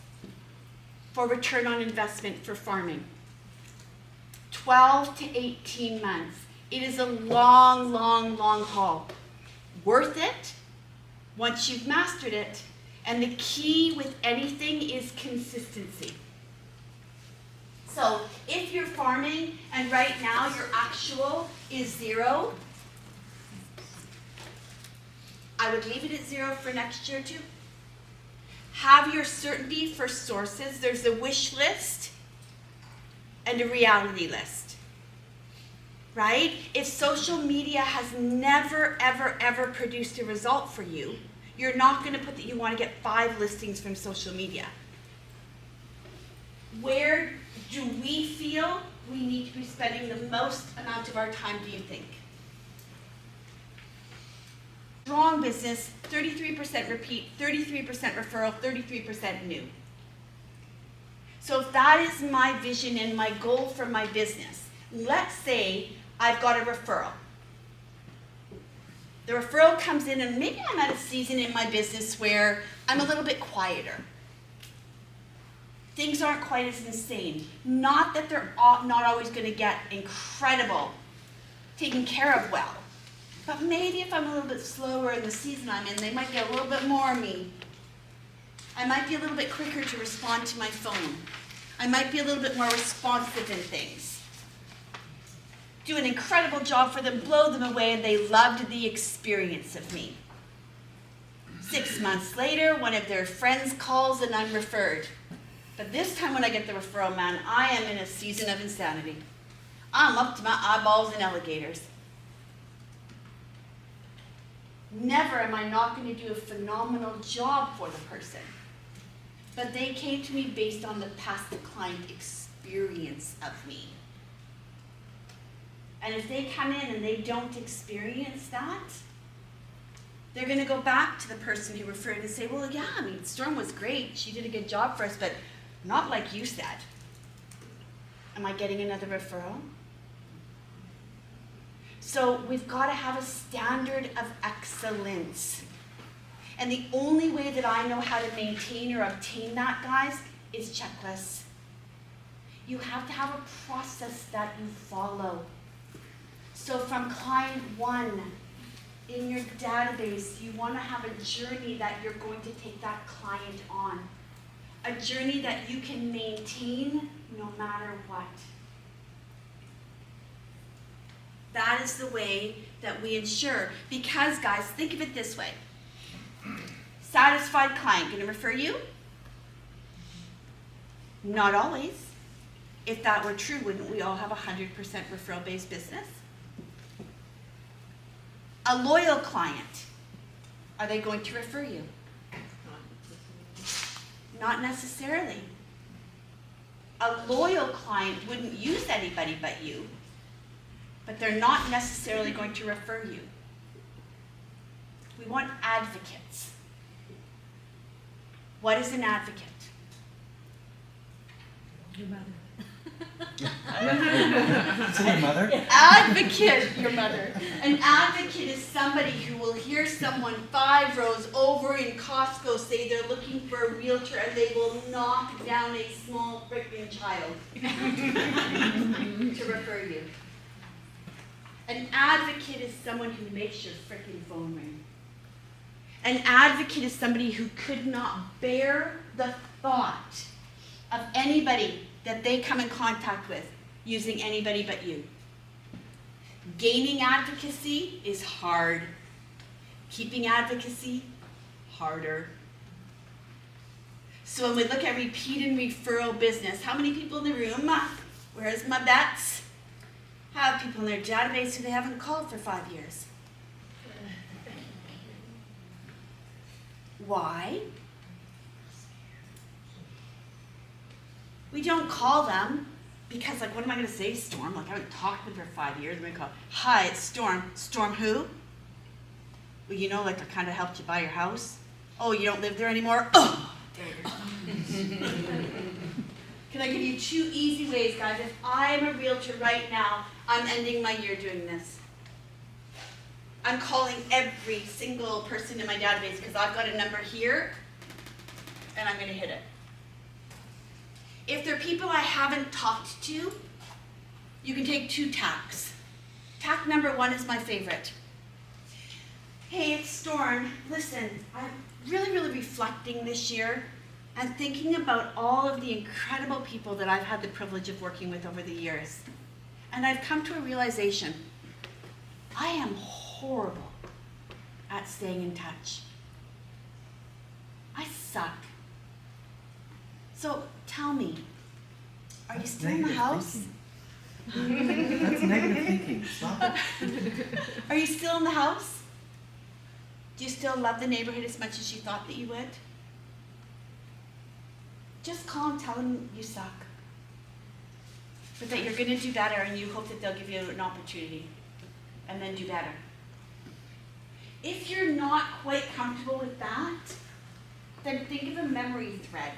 for return on investment for farming. 12 to 18 months. It is a long, long, long haul. Worth it once you've mastered it. And the key with anything is consistency. So if you're farming and right now your actual is 0, I would leave it at 0 for next year too. Have your certainty for sources. There's a wish list and a reality list, right? If social media has never, ever, ever produced a result for you, you're not going to put that you want to get 5 listings from social media. Where do we feel we need to be spending the most amount of our time, do you think? Strong business, 33% repeat, 33% referral, 33% new. So if that is my vision and my goal for my business, let's say I've got a referral. The referral comes in and maybe I'm at a season in my business where I'm a little bit quieter. Things aren't quite as insane. Not that they're not always going to get incredible, taken care of well. But maybe if I'm a little bit slower in the season I'm in, they might get a little bit more of me. I might be a little bit quicker to respond to my phone. I might be a little bit more responsive in things. Do an incredible job for them, blow them away, and they loved the experience of me. 6 months later, one of their friends calls and I'm referred. But this time when I get the referral, man, I am in a season of insanity. I'm up to my eyeballs in alligators. Never am I not going to do a phenomenal job for the person. But they came to me based on the past client experience of me. And if they come in and they don't experience that, they're going to go back to the person who referred and say, well, yeah, I mean, Storm was great. She did a good job for us, but not like you said. Am I getting another referral? So we've got to have a standard of excellence. And the only way that I know how to maintain or obtain that, guys, is checklists. You have to have a process that you follow. So from client 1 in your database, you want to have a journey that you're going to take that client on. A journey that you can maintain no matter what. That is the way that we ensure. Because, guys, think of it this way. Satisfied client, going to refer you? Not always. If that were true, wouldn't we all have 100% referral-based business? A loyal client, are they going to refer you? Not necessarily. A loyal client wouldn't use anybody but you, but they're not necessarily going to refer you. We want advocates. What is an advocate? Your mother. Is it your mother? Advocate, your mother. An advocate is somebody who will hear someone 5 rows over in Costco say they're looking for a realtor and they will knock down a small freaking child to refer you. An advocate is someone who makes your freaking phone ring. An advocate is somebody who could not bear the thought of anybody that they come in contact with using anybody but you. Gaining advocacy is hard. Keeping advocacy, harder. So when we look at repeat and referral business, how many people in the room, where's my bets, have people in their database who they haven't called for 5 years? Why? We don't call them because, like, what am I going to say, Storm? Like, I haven't talked to them for 5 years. I'm going to call, hi, it's Storm. Storm who? Well, you know, like, I kind of helped you buy your house. Oh, you don't live there anymore? Oh, there it is. Can I give you 2 easy ways, guys? If I'm a realtor right now, I'm ending my year doing this. I'm calling every single person in my database because I've got a number here, and I'm going to hit it. If there are people I haven't talked to, you can take 2 tacks. Tack number 1 is my favorite. Hey, it's Storm. Listen, I'm really reflecting this year and thinking about all of the incredible people that I've had the privilege of working with over the years. And I've come to a realization. I am horrible at staying in touch. I suck. So tell me, are you still in the house? That's negative thinking. Stop it. Are you still in the house? Do you still love the neighborhood as much as you thought that you would? Just call and tell them you suck. But that you're going to do better and you hope that they'll give you an opportunity and then do better. If you're not quite comfortable with that, then think of a memory thread.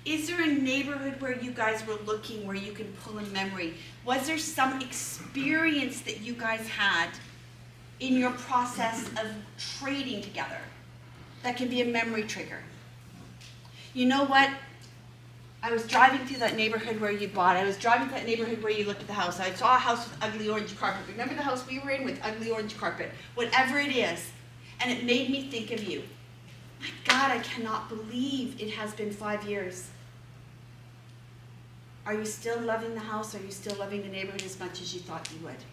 Is there a neighborhood where you guys were looking where you can pull a memory? Was there some experience that you guys had in your process of trading together that can be a memory trigger? You know what? I was driving through that neighborhood where you bought. I was driving through that neighborhood where you looked at the house. I saw a house with ugly orange carpet. Remember the house we were in with ugly orange carpet? Whatever it is. And it made me think of you. My God, I cannot believe it has been 5 years. Are you still loving the house? Are you still loving the neighborhood as much as you thought you would?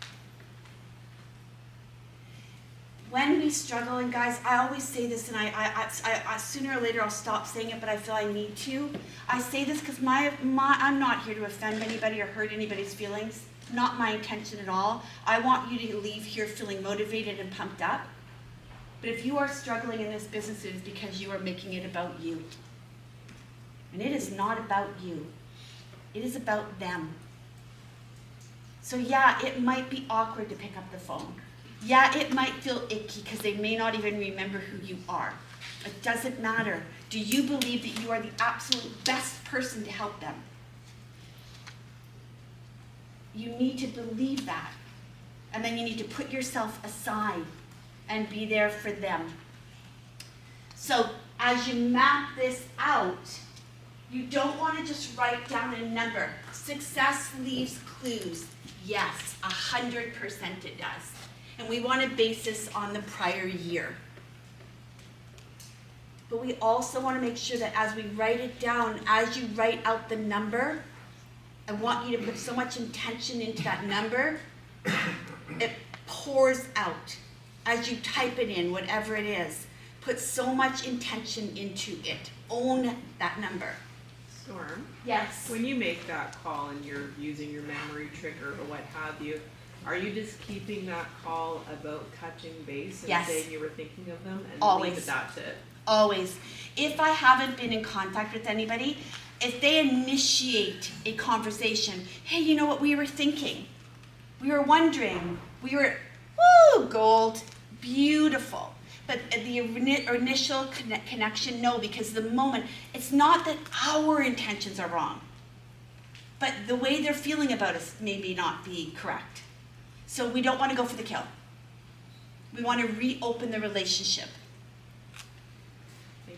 When we struggle, and guys, I always say this, and I sooner or later I'll stop saying it, but I feel I need to. I say this because I'm not here to offend anybody or hurt anybody's feelings. Not my intention at all. I want you to leave here feeling motivated and pumped up. But if you are struggling in this business, it is because you are making it about you. And it is not about you. It is about them. So yeah, it might be awkward to pick up the phone. Yeah, it might feel icky because they may not even remember who you are. It doesn't matter. Do you believe that you are the absolute best person to help them? You need to believe that. And then you need to put yourself aside and be there for them. So as you map this out, you don't want to just write down a number. Success leaves clues. Yes, 100% it does. And we want to base this on the prior year. But we also want to make sure that as we write it down, as you write out the number, I want you to put so much intention into that number, it pours out. As you type it in, whatever it is, put so much intention into it. Own that number. Storm, Yes. when you make that call and you're using your memory trigger or what have you, are you just keeping that call about touching base and Yes. saying you were thinking of them and Always. leave it that's it? always. If I haven't been in contact with anybody, if they initiate a conversation, hey, you know what we were thinking? We were wondering, we were, woo, gold, beautiful. But the initial connection, no, because the moment, it's not that our intentions are wrong, but the way they're feeling about us may not be correct. So we don't want to go for the kill. We want to reopen the relationship.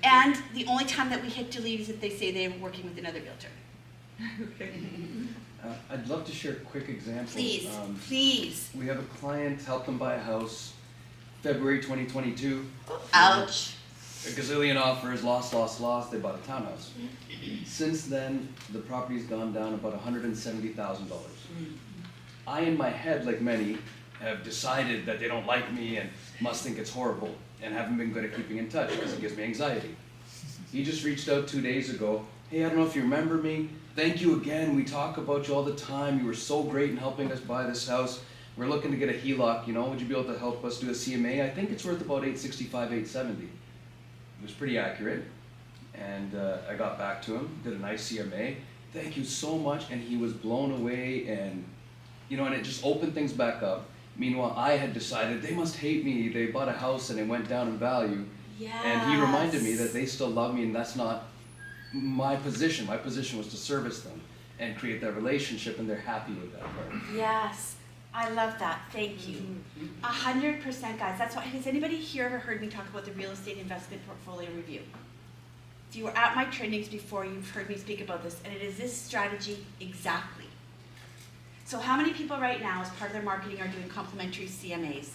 And the only time that we hit delete is if they say they're working with another realtor. Okay. I'd love to share a quick example. Please, please. We have a client, helped them buy a house, February 2022. Ouch. A gazillion offers, lost, they bought a townhouse. Since then, the property's gone down about $170,000. I, in my head, like many, have decided that they don't like me and must think it's horrible, and haven't been good at keeping in touch because it gives me anxiety. He just reached out 2 days ago. Hey, I don't know if you remember me. Thank you again. We talk about you all the time. You were so great in helping us buy this house. We're looking to get a HELOC, you know. Would you be able to help us do a CMA? I think it's worth about $865, $870. It was pretty accurate. And I got back to him, did a nice CMA. Thank you so much. And he was blown away, and you know, and it just opened things back up. Meanwhile, I had decided they must hate me. They bought a house and it went down in value. Yes. And he reminded me that they still love me, and that's not my position. My position was to service them and create that relationship, and they're happy with that part. Yes, I love that. Thank you. 100%, guys. That's why. Has anybody here ever heard me talk about the real estate investment portfolio review? If you were at my trainings before, you've heard me speak about this, and it is this strategy exactly. So how many people right now, as part of their marketing, are doing complimentary CMAs?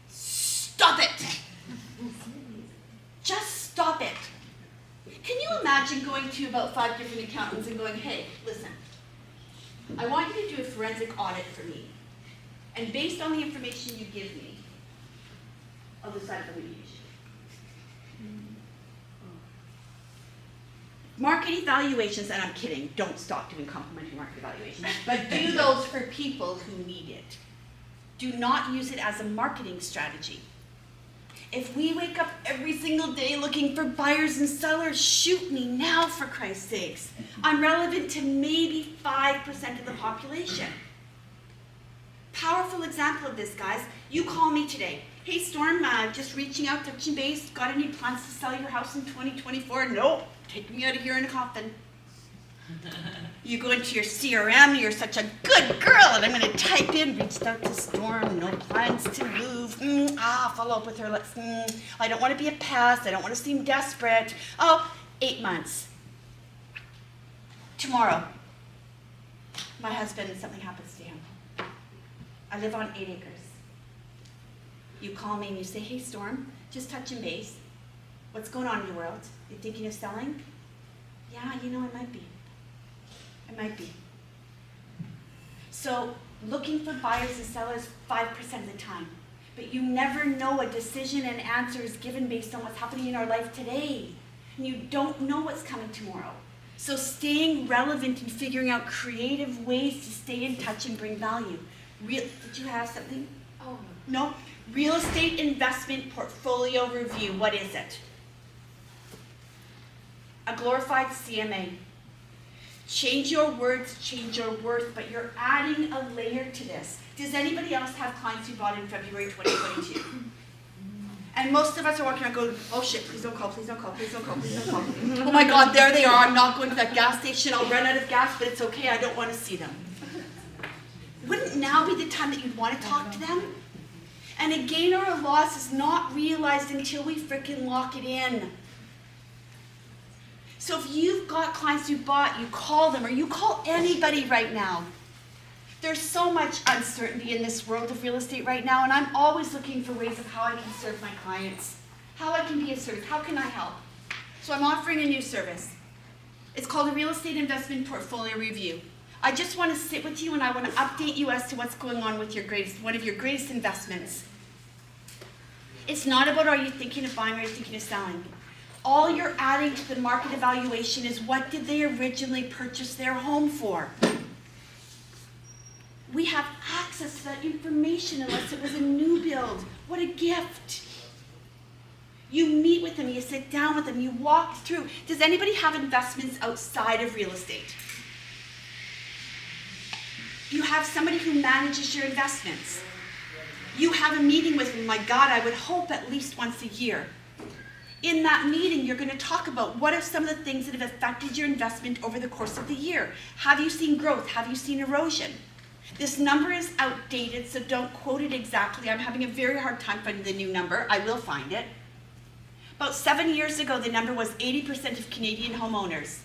Stop it! Just stop it. Can you imagine going to about 5 different accountants and going, hey, listen, I want you to do a forensic audit for me. And based on the information you give me, I'll decide if I'm going to use you. Market evaluations, and I'm kidding, don't stop doing complimentary market evaluations, but do those for people who need it. Do not use it as a marketing strategy. If we wake up every single day looking for buyers and sellers, shoot me now, for Christ's sakes. I'm relevant to maybe 5% of the population. Powerful example of this, guys. You call me today. Hey, Storm, just reaching out, touching base. Got any plans to sell your house in 2024? Nope. Take me out of here in a coffin. You go into your CRM, you're such a good girl, and I'm going to type in, reached out to Storm, no plans to move. Follow up with her. I don't want to be a pest. I don't want to seem desperate. 8 months. Tomorrow, my husband, something happens to him. I live on 8 acres. You call me and you say, hey, Storm, just touching base. What's going on in your world? You thinking of selling? Yeah, you know, I might be. I might be. So, looking for buyers and sellers 5% of the time. But you never know a decision and answer is given based on what's happening in our life today. And you don't know what's coming tomorrow. So staying relevant and figuring out creative ways to stay in touch and bring value. Did you have something? Oh. No? Real estate investment portfolio review. What is it? A glorified CMA. Change your words, change your worth, but you're adding a layer to this. Does anybody else have clients who bought in February 2022? And most of us are walking around going, oh shit, please don't call, please don't call, please don't call, please don't call. Oh my God, there they are. I'm not going to that gas station. I'll run out of gas, but it's okay. I don't want to see them. Wouldn't now be the time that you'd want to talk to them? And a gain or a loss is not realized until we frickin' lock it in. So if you've got clients who bought, you call them, or you call anybody right now. There's so much uncertainty in this world of real estate right now, and I'm always looking for ways of how I can serve my clients, how I can be of service, how can I help? So I'm offering a new service. It's called a Real Estate Investment Portfolio Review. I just want to sit with you and I want to update you as to what's going on with one of your greatest investments. It's not about are you thinking of buying or are you thinking of selling. All you're adding to the market evaluation is what did they originally purchase their home for. We have access to that information unless it was a new build. What a gift. You meet with them, you sit down with them, you walk through. Does anybody have investments outside of real estate? You have somebody who manages your investments. You have a meeting with them, my God, I would hope at least once a year. In that meeting, you're going to talk about what are some of the things that have affected your investment over the course of the year. Have you seen growth? Have you seen erosion? This number is outdated, so don't quote it exactly. I'm having a very hard time finding the new number. I will find it. About 7 years ago, the number was 80% of Canadian homeowners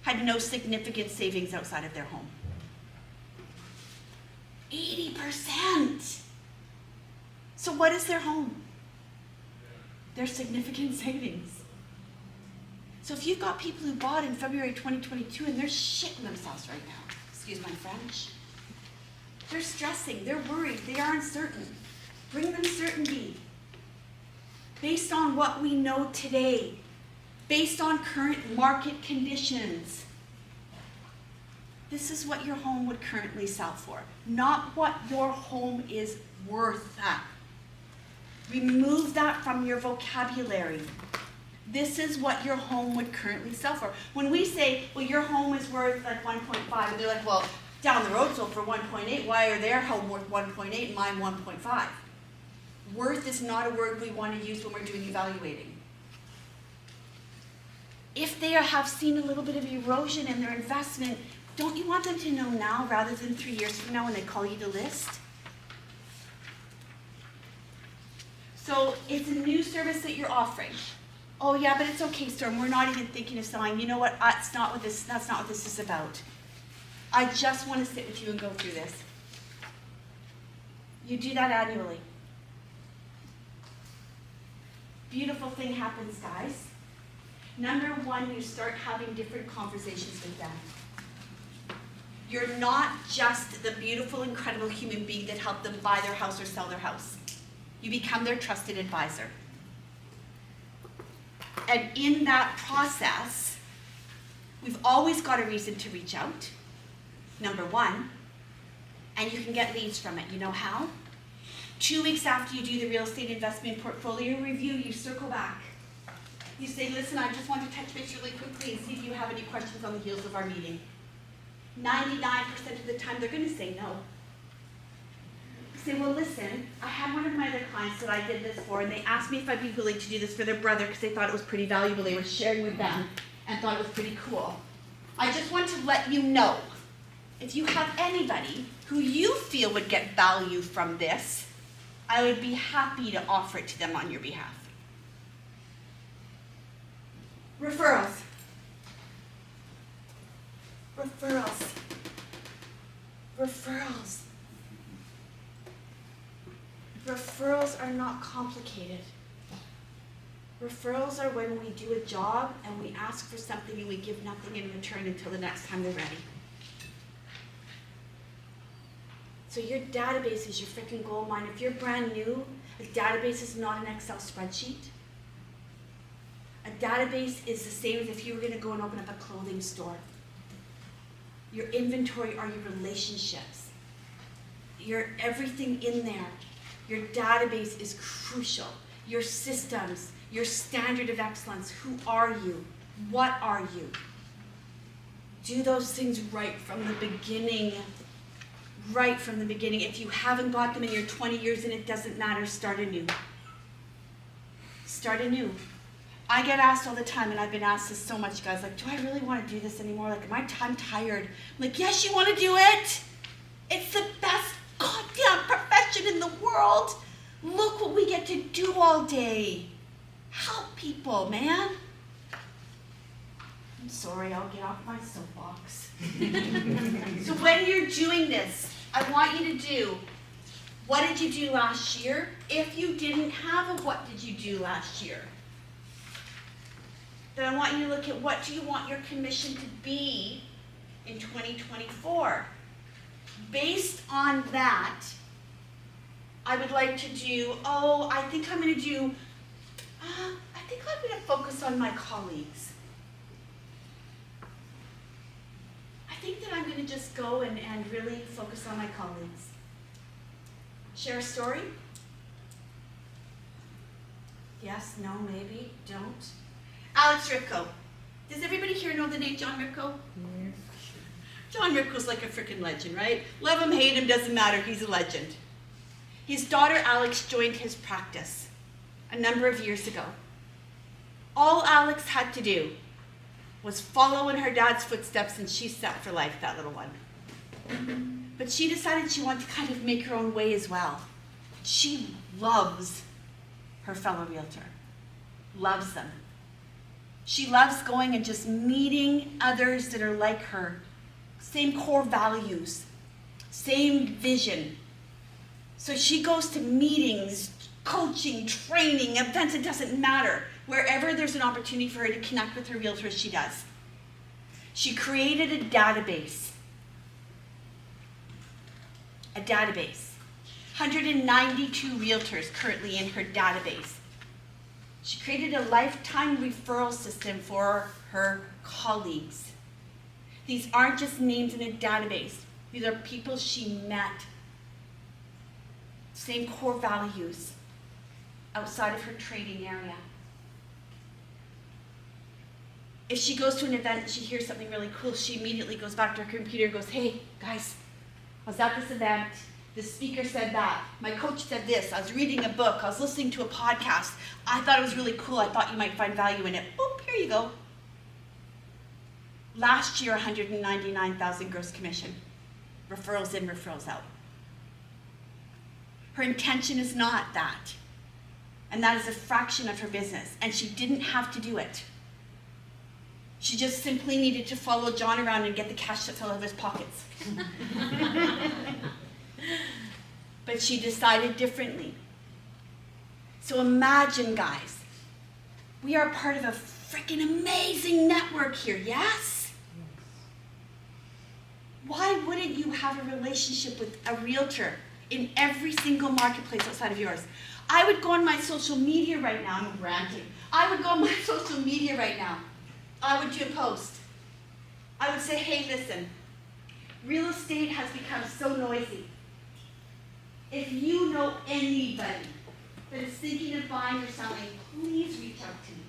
had no significant savings outside of their home. 80%! So what is their home? Their significant savings. So if you've got people who bought in February 2022 and they're shitting themselves right now, excuse my French, they're stressing, they're worried, they are uncertain. Bring them certainty. Based on what we know today, based on current market conditions. This is what your home would currently sell for, not what your home is worth. Remove that from your vocabulary. This is what your home would currently sell for. When we say, well, your home is worth like 1.5, and they're like, well, down the road sold for 1.8, why are their home worth 1.8 and mine 1.5? Worth is not a word we want to use when we're doing evaluating. If they have seen a little bit of erosion in their investment, don't you want them to know now rather than 3 years from now when they call you to list? So it's a new service that you're offering. Oh yeah, but it's okay, Storm, we're not even thinking of selling. You know what, that's not what this is about. I just want to sit with you and go through this. You do that annually. Beautiful thing happens, guys. Number one, you start having different conversations with them. You're not just the beautiful, incredible human being that helped them buy their house or sell their house. You become their trusted advisor. And in that process, we've always got a reason to reach out, number one, and you can get leads from it. You know how? 2 weeks after you do the real estate investment portfolio review, you circle back. You say, listen, I just want to touch base really quickly and see if you have any questions on the heels of our meeting. 99% of the time, they're going to say no. You say, well, listen, I had one of my other clients that I did this for, and they asked me if I'd be willing to do this for their brother because they thought it was pretty valuable. They were sharing with them and thought it was pretty cool. I just want to let you know, if you have anybody who you feel would get value from this, I would be happy to offer it to them on your behalf. Referrals. Referrals. Referrals. Referrals are not complicated. Referrals are when we do a job and we ask for something and we give nothing in return until the next time they're ready. So your database is your freaking gold mine. If you're brand new, a database is not an Excel spreadsheet. A database is the same as if you were going to go and open up a clothing store. Your inventory are your relationships. Your everything in there. Your database is crucial. Your systems, your standard of excellence. Who are you? What are you? Do those things right from the beginning. Right from the beginning. If you haven't got them and you're 20 years in, it doesn't matter. Start anew. Start anew. I get asked all the time, and I've been asked this so much, guys, like, do I really want to do this anymore? Like, I'm tired. I'm like, yes, you want to do it. It's the best goddamn profession in the world. Look what we get to do all day. Help people, man. I'm sorry, I'll get off my soapbox. So when you're doing this, I want you to do, what did you do last year? If you didn't have a what did you do last year, then I want you to look at what do you want your commission to be in 2024. Based on that, I would like to do, I think I'm going to focus on my colleagues. I think that I'm going to just go and really focus on my colleagues. Share a story. Yes, no, maybe, don't. Alex Ripko. Does everybody here know the name John Ripko? Yes. John Ripko's like a freaking legend, right? Love him, hate him, doesn't matter, he's a legend. His daughter Alex joined his practice a number of years ago. All Alex had to do was follow in her dad's footsteps, and she's set for life, that little one. But she decided she wanted to kind of make her own way as well. She loves her fellow realtor, loves them. She loves going and just meeting others that are like her, same core values, same vision. So she goes to meetings, coaching, training, events, it doesn't matter. Wherever there's an opportunity for her to connect with her realtors, she does. She created a database. 192 realtors currently in her database. She created a lifetime referral system for her colleagues. These aren't just names in a database. These are people she met. Same core values outside of her trading area. If she goes to an event and she hears something really cool, she immediately goes back to her computer and goes, hey, guys, I was at this event. The speaker said that. My coach said this. I was reading a book. I was listening to a podcast. I thought it was really cool. I thought you might find value in it. Boop, here you go. Last year, 199,000 gross commission. Referrals in, referrals out. Her intention is not that. And that is a fraction of her business. And she didn't have to do it. She just simply needed to follow John around and get the cash that fell out of his pockets. But she decided differently. So imagine, guys, we are part of a freaking amazing network here, yes? Why wouldn't you have a relationship with a realtor in every single marketplace outside of yours? I would go on my social media right now, I'm ranting. I would go on my social media right now. I would do a post. I would say, hey, listen, real estate has become so noisy. If you know anybody that is thinking of buying or selling, please reach out to me.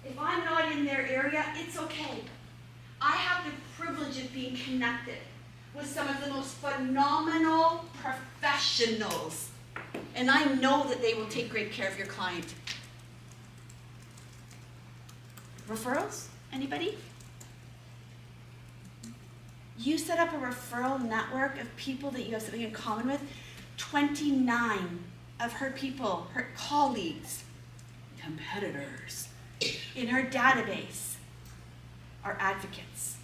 If I'm not in their area, it's okay. I have the privilege of being connected with some of the most phenomenal professionals, and I know that they will take great care of your client. Referrals? Anybody? You set up a referral network of people that you have something in common with. 29 of her people, her colleagues, competitors, in her database are advocates.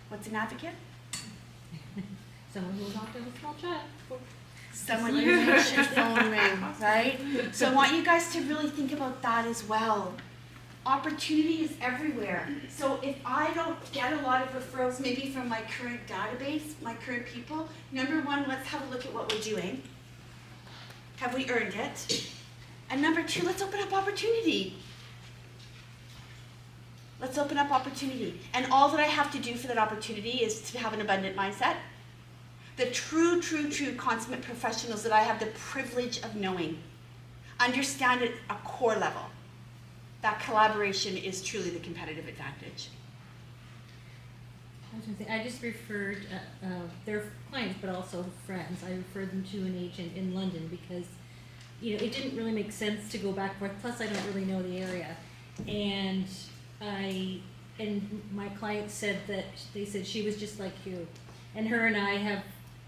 What's an advocate? Someone who will talk to a small chat. Someone who makes your phone ring, right? So I want you guys to really think about that as well. Opportunity is everywhere. So if I don't get a lot of referrals, maybe from my current database, my current people, number one, let's have a look at what we're doing. Have we earned it? And number two, let's open up opportunity. Let's open up opportunity. And all that I have to do for that opportunity is to have an abundant mindset. The true consummate professionals that I have the privilege of knowing understand at a core level. That collaboration is truly the competitive advantage. I was gonna say, I just referred their clients, but also friends. I referred them to an agent in London because, it didn't really make sense to go back and forth. Plus, I don't really know the area, and my client said that they said she was just like you, and her and I have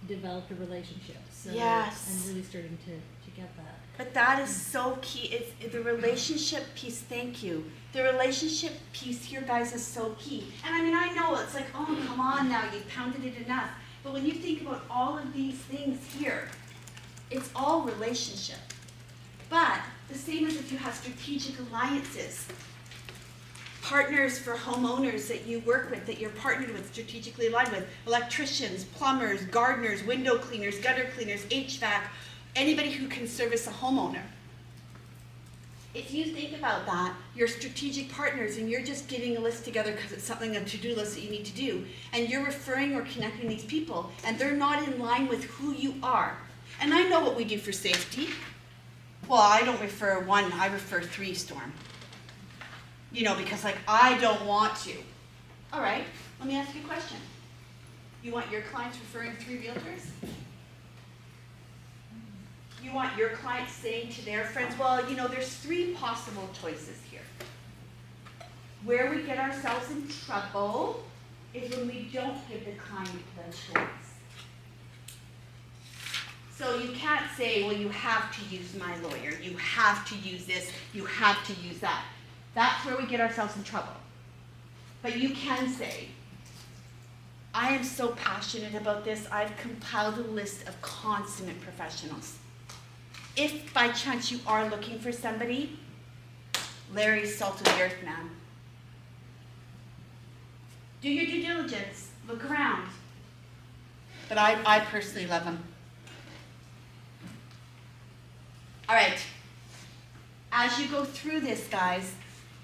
developed a relationship. So Yes. I'm really starting to get that. But that is so key. It's the relationship piece. Thank you. The relationship piece here, guys, is so key. And I know it's like, oh, come on now, you've pounded it enough. But when you think about all of these things here, it's all relationship. But the same as if you have strategic alliances, partners for homeowners that you work with, that you're partnered with, strategically aligned with, electricians, plumbers, gardeners, window cleaners, gutter cleaners, HVAC, anybody who can service a homeowner. If you think about that, you're strategic partners and you're just getting a list together because it's something, a to-do list that you need to do, and you're referring or connecting these people, and they're not in line with who you are. And I know what we do for safety. Well, I don't refer one, I refer 3, Storm. You know, because like, I don't want to. All right, let me ask you a question. You want your clients referring 3 realtors? You want your clients saying to their friends, well, you know, there's 3 possible choices here. Where we get ourselves in trouble is when we don't give the client the choice. So you can't say, well, you have to use my lawyer, you have to use this, you have to use that. That's where we get ourselves in trouble. But you can say, I am so passionate about this, I've compiled a list of consummate professionals. If by chance you are looking for somebody, Larry's salt of the earth man. Do your due diligence, look around. But I personally love him. All right, as you go through this, guys,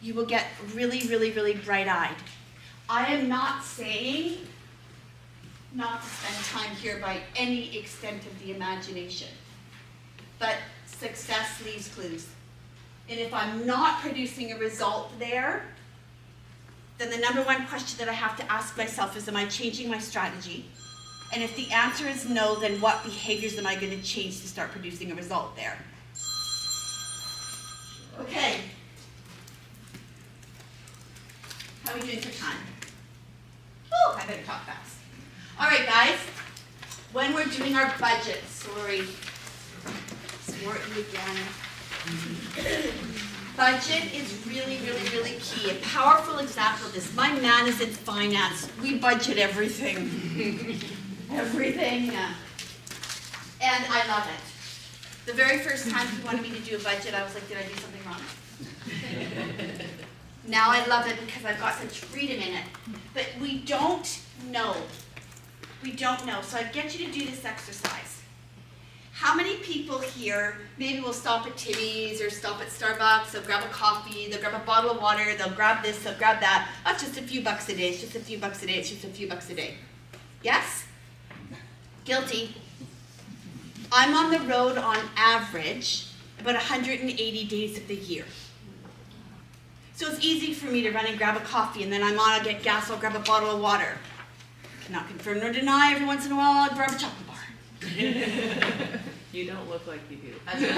you will get really, really, really bright-eyed. I am not saying not to spend time here by any extent of the imagination, but success leaves clues. And if I'm not producing a result there, then the number one question that I have to ask myself is, am I changing my strategy? And if the answer is no, then what behaviors am I going to change to start producing a result there? Okay. How are we doing for time? Oh, I better talk fast. All right, guys. When we're doing our budget, sorry, you again. Budget is really, really, really key. A powerful example of this. My man is in finance. We budget everything. Everything. And I love it. The very first time he wanted me to do a budget, I was like, did I do something wrong? Now I love it because I've got such freedom in it. But we don't know. We don't know. So I get you to do this exercise. How many people here, maybe will stop at Timmy's or stop at Starbucks, they'll grab a coffee, they'll grab a bottle of water, they'll grab this, they'll grab that. That's just a few bucks a day, it's just a few bucks a day, it's just a few bucks a day. Yes? Guilty. I'm on the road on average about 180 days of the year. So it's easy for me to run and grab a coffee, and then I'm on, I'll get gas, I'll grab a bottle of water. Cannot confirm nor deny, every once in a while I'll grab a chocolate bar. You don't look like you do. Every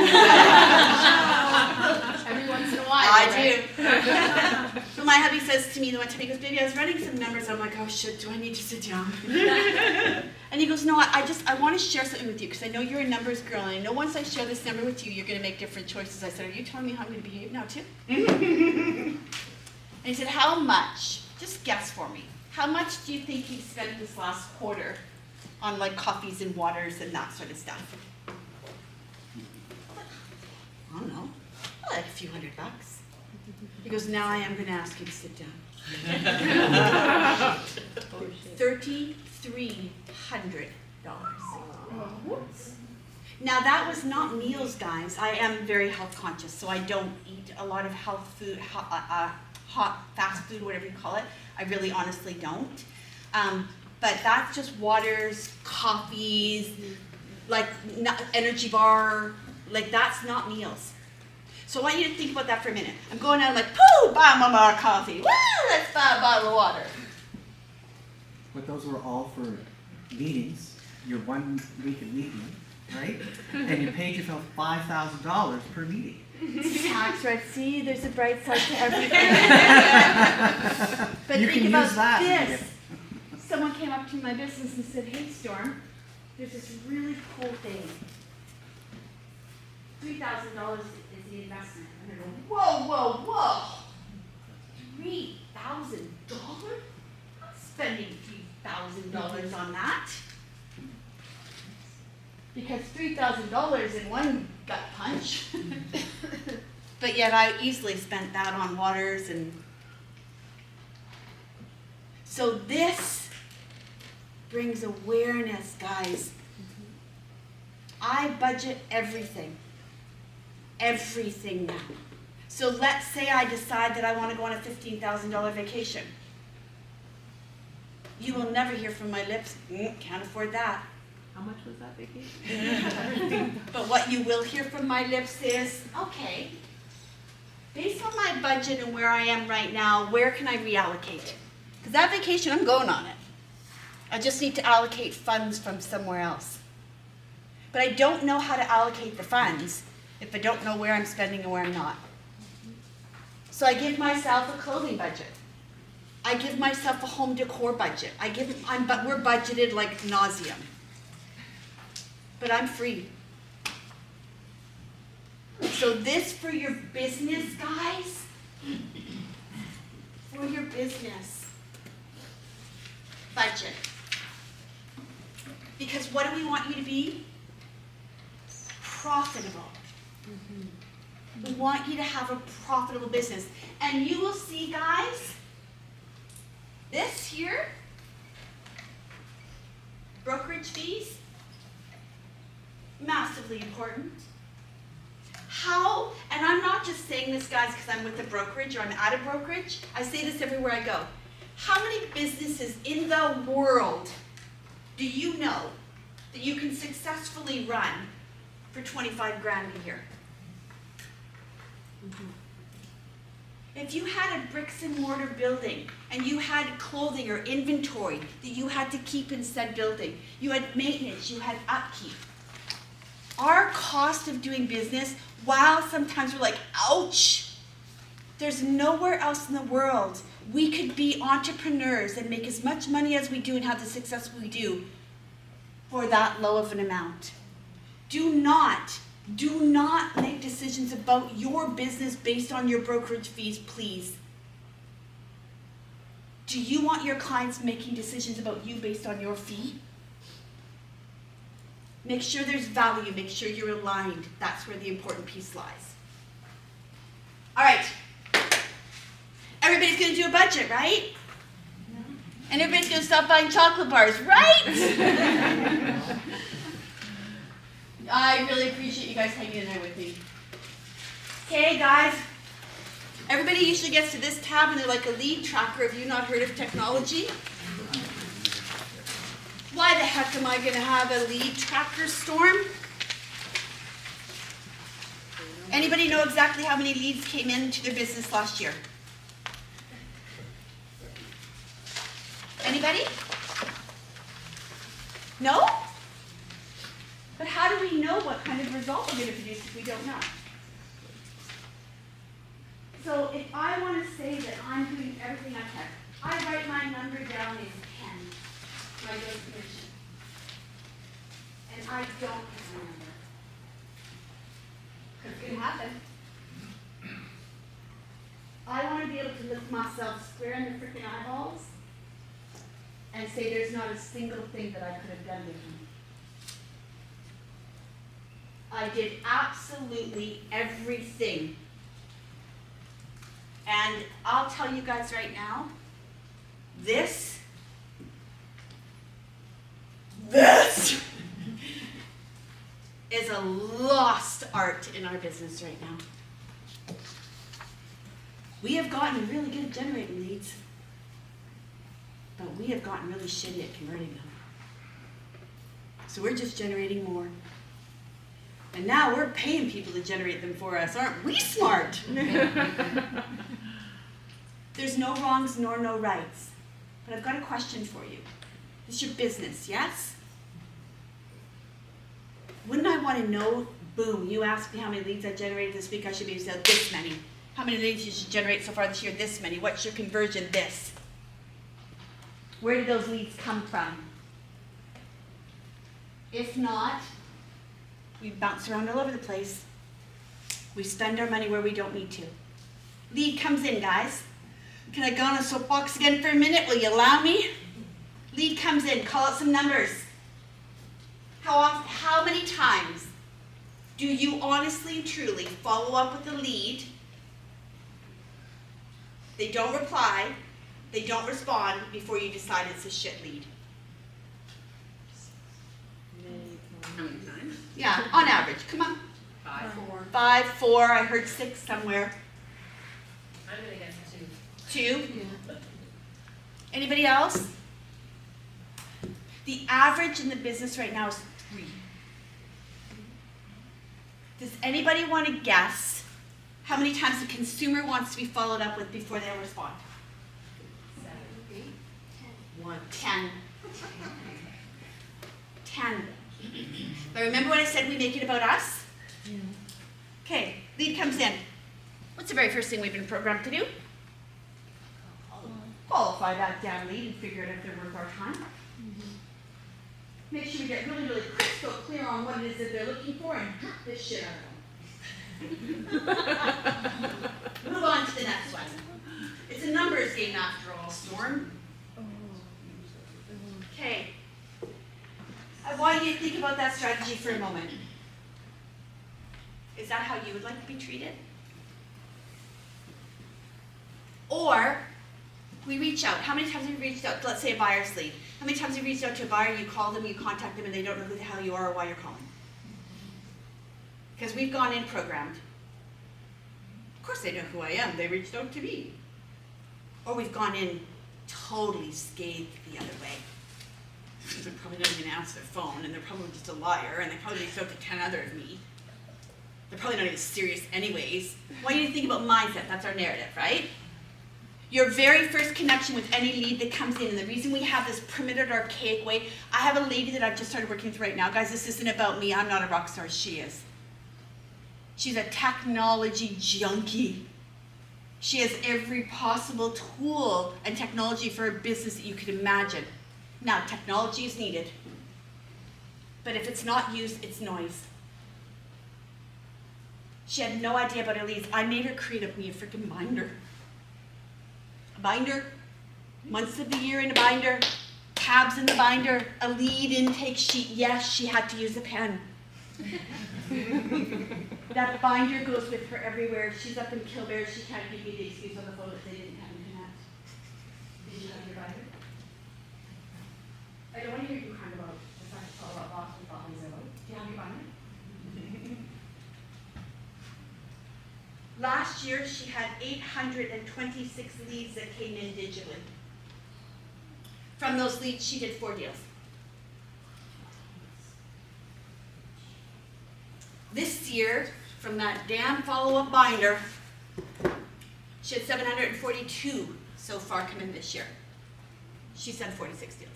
once in a while. I do. So my hubby says to me the one time, he goes, baby, I was running some numbers. I'm like, oh shit, do I need to sit down? And he goes, no, I want to share something with you because I know you're a numbers girl, and I know once I share this number with you, you're going to make different choices. I said, are you telling me how I'm going to behave now too? And he said, how much? Just guess for me. How much do you think you've spent this last quarter on like coffees and waters and that sort of stuff? I don't know, like a few $100. He goes, now I am going to ask you to sit down. $3,300. Now that was not meals, guys. I am very health conscious, so I don't eat a lot of health food, hot fast food, whatever you call it. I really honestly don't. But that's just waters, coffees, like energy bar, like that's not meals. So I want you to think about that for a minute. I'm going out, I'm like, pooh, buy my bar coffee. Woo, let's buy a bottle of water. But those were all for meetings, your 1 week of meeting, right? And you paid yourself $5,000 per meeting. Tax right. See, there's a bright side to everything. But You think can about use that. this. Someone came up to my business and said, hey, Storm, there's this really cool thing. $3,000 is the investment. And I go, whoa, whoa, whoa. $3,000? I'm spending $3,000 on that. Because $3,000 in one gut punch. But yet I easily spent that on waters and... So this brings awareness, guys. I budget everything. Everything now. So let's say I decide that I want to go on a $15,000 vacation. You will never hear from my lips, can't afford that. How much was that vacation? But what you will hear from my lips is, okay, based on my budget and where I am right now, where can I reallocate? Because that vacation, I'm going on it. I just need to allocate funds from somewhere else. But I don't know how to allocate the funds if I don't know where I'm spending and where I'm not. So I give myself a clothing budget. I give myself a home decor budget. We're budgeted like nauseam. But I'm free. So this for your business, guys, for your business budget. Because what do we want you to be? Profitable. We want you to have a profitable business. And you will see, guys, this here, brokerage fees, massively important. How, and I'm not just saying this, guys, because I'm with a brokerage or I'm at a brokerage. I say this everywhere I go. How many businesses in the world do you know that you can successfully run for 25 grand a year? If you had a bricks and mortar building and you had clothing or inventory that you had to keep in said building, you had maintenance, you had upkeep. Our cost of doing business, while sometimes we're like, ouch, there's nowhere else in the world we could be entrepreneurs and make as much money as we do and have the success we do for that low of an amount. Do not make decisions about your business based on your brokerage fees, please. Do you want your clients making decisions about you based on your fee? Make sure there's value, make sure you're aligned. That's where the important piece lies. All right. Everybody's gonna do a budget, right? No. And everybody's gonna stop buying chocolate bars, right? I really appreciate you guys hanging in there with me. Okay, guys. Everybody usually gets to this tab and they're like a lead tracker. Have you not heard of technology? Why the heck am I going to have a lead tracker, Storm? Anybody know exactly how many leads came into their business last year? Anybody? No? But how do we know what kind of result we're going to produce if we don't know? So if I want to say that I'm doing everything I can, I write my number down in pen. My commission. And I don't have my number. Because it can happen. I want to be able to look myself square in the freaking eyeballs and say there's not a single thing that I could have done differently. I did absolutely everything. And I'll tell you guys right now, this is a lost art in our business right now. We have gotten really good at generating leads, but we have gotten really shitty at converting them. So we're just generating more. And now we're paying people to generate them for us. Aren't we smart? There's no wrongs nor no rights. But I've got a question for you. It's your business, yes? Wouldn't I want to know, boom, you asked me how many leads I generated this week, I should be able to say this many. How many leads you should generate so far this year? This many. What's your conversion? This. Where did those leads come from? If not, we bounce around all over the place. We spend our money where we don't need to. Lead comes in, guys. Can I go on a soapbox again for a minute? Will you allow me? Lead comes in. Call out some numbers. How many times do you honestly and truly follow up with a lead? They don't reply. They don't respond before you decide it's a shit lead. How many times? Yeah, on average. Come on. 5, 4. 5, 4. I heard 6 somewhere. I'm gonna guess 2. 2. Anybody else? The average in the business right now is 3. Does anybody want to guess how many times the consumer wants to be followed up with before they'll respond? 10. 10. But remember when I said we make it about us? Yeah. Okay, lead comes in. What's the very first thing we've been programmed to do? Qualify that damn lead and figure out if they're worth our time. Make sure we get really, really crystal clear on what it is that they're looking for and cut this shit out of them. Move on to the next one. It's a numbers game after all, Storm. Okay. I want you to think about that strategy for a moment. Is that how you would like to be treated? Or we reach out. How many times have you reached out to, let's say, a buyer's lead? How many times have you reached out to a buyer, you call them, you contact them, and they don't know who the hell you are or why you're calling? Because we've gone in programmed. Of course they know who I am. They reached out to me. Or we've gone in totally scathed the other way. They're probably not even going to answer their phone, and they're probably just a liar, and they probably reached out to 10 other of me. They're probably not even serious anyways. I want you to think about mindset. That's our narrative, right? Your very first connection with any lead that comes in, and the reason we have this primitive, archaic way, I have a lady that I've just started working with right now. Guys, this isn't about me. I'm not a rock star. She is. She's a technology junkie. She has every possible tool and technology for a business that you could imagine. Now, technology is needed. But if it's not used, it's noise. She had no idea about her leads. I made her create me a freaking binder. A binder, months of the year in a binder, tabs in the binder, a lead intake sheet. Yes, she had to use a pen. That binder goes with her everywhere. She's up in Kilbear. She can't give me the excuse on the phone that they didn't have internet. Did you have your binder? I don't want to hear you kind about the fact it's all about Boston, Zillow. Do you have your binder? Last year, she had 826 leads that came in digitally. From those leads, she did 4 deals. This year, from that damn follow-up binder, she had 742 so far come in this year. She's done 46 deals.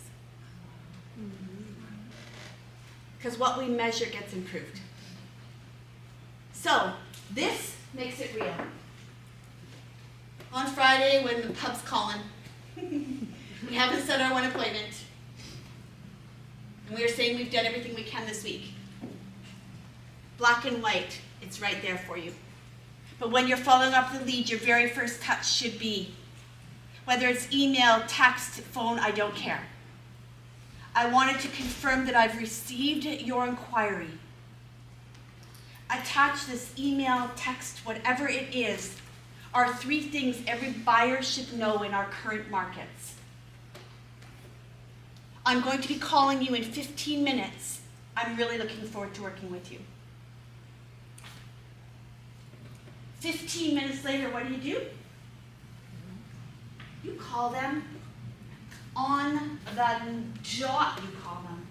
Because what we measure gets improved. So, this makes it real. On Friday, when the pub's calling, we haven't set our one appointment, and we are saying we've done everything we can this week. Black and white, it's right there for you. But when you're following up the lead, your very first touch should be, whether it's email, text, phone, I don't care. I wanted to confirm that I've received your inquiry. Attach this email, text, whatever it is, are 3 things every buyer should know in our current markets. I'm going to be calling you in 15 minutes. I'm really looking forward to working with you. 15 minutes later, what do? You call them. On the dot, you call them.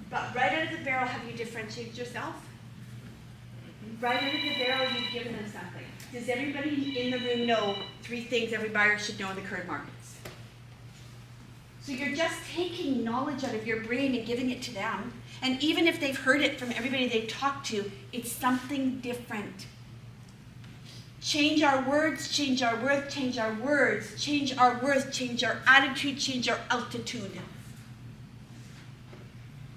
But right out of the barrel, have you differentiated yourself? Right out of the barrel, you've given them something. Does everybody in the room know 3 things every buyer should know in the current markets? So you're just taking knowledge out of your brain and giving it to them. And even if they've heard it from everybody they've talked to, it's something different. Change our words, change our worth, change our words, change our worth, change our attitude, change our altitude.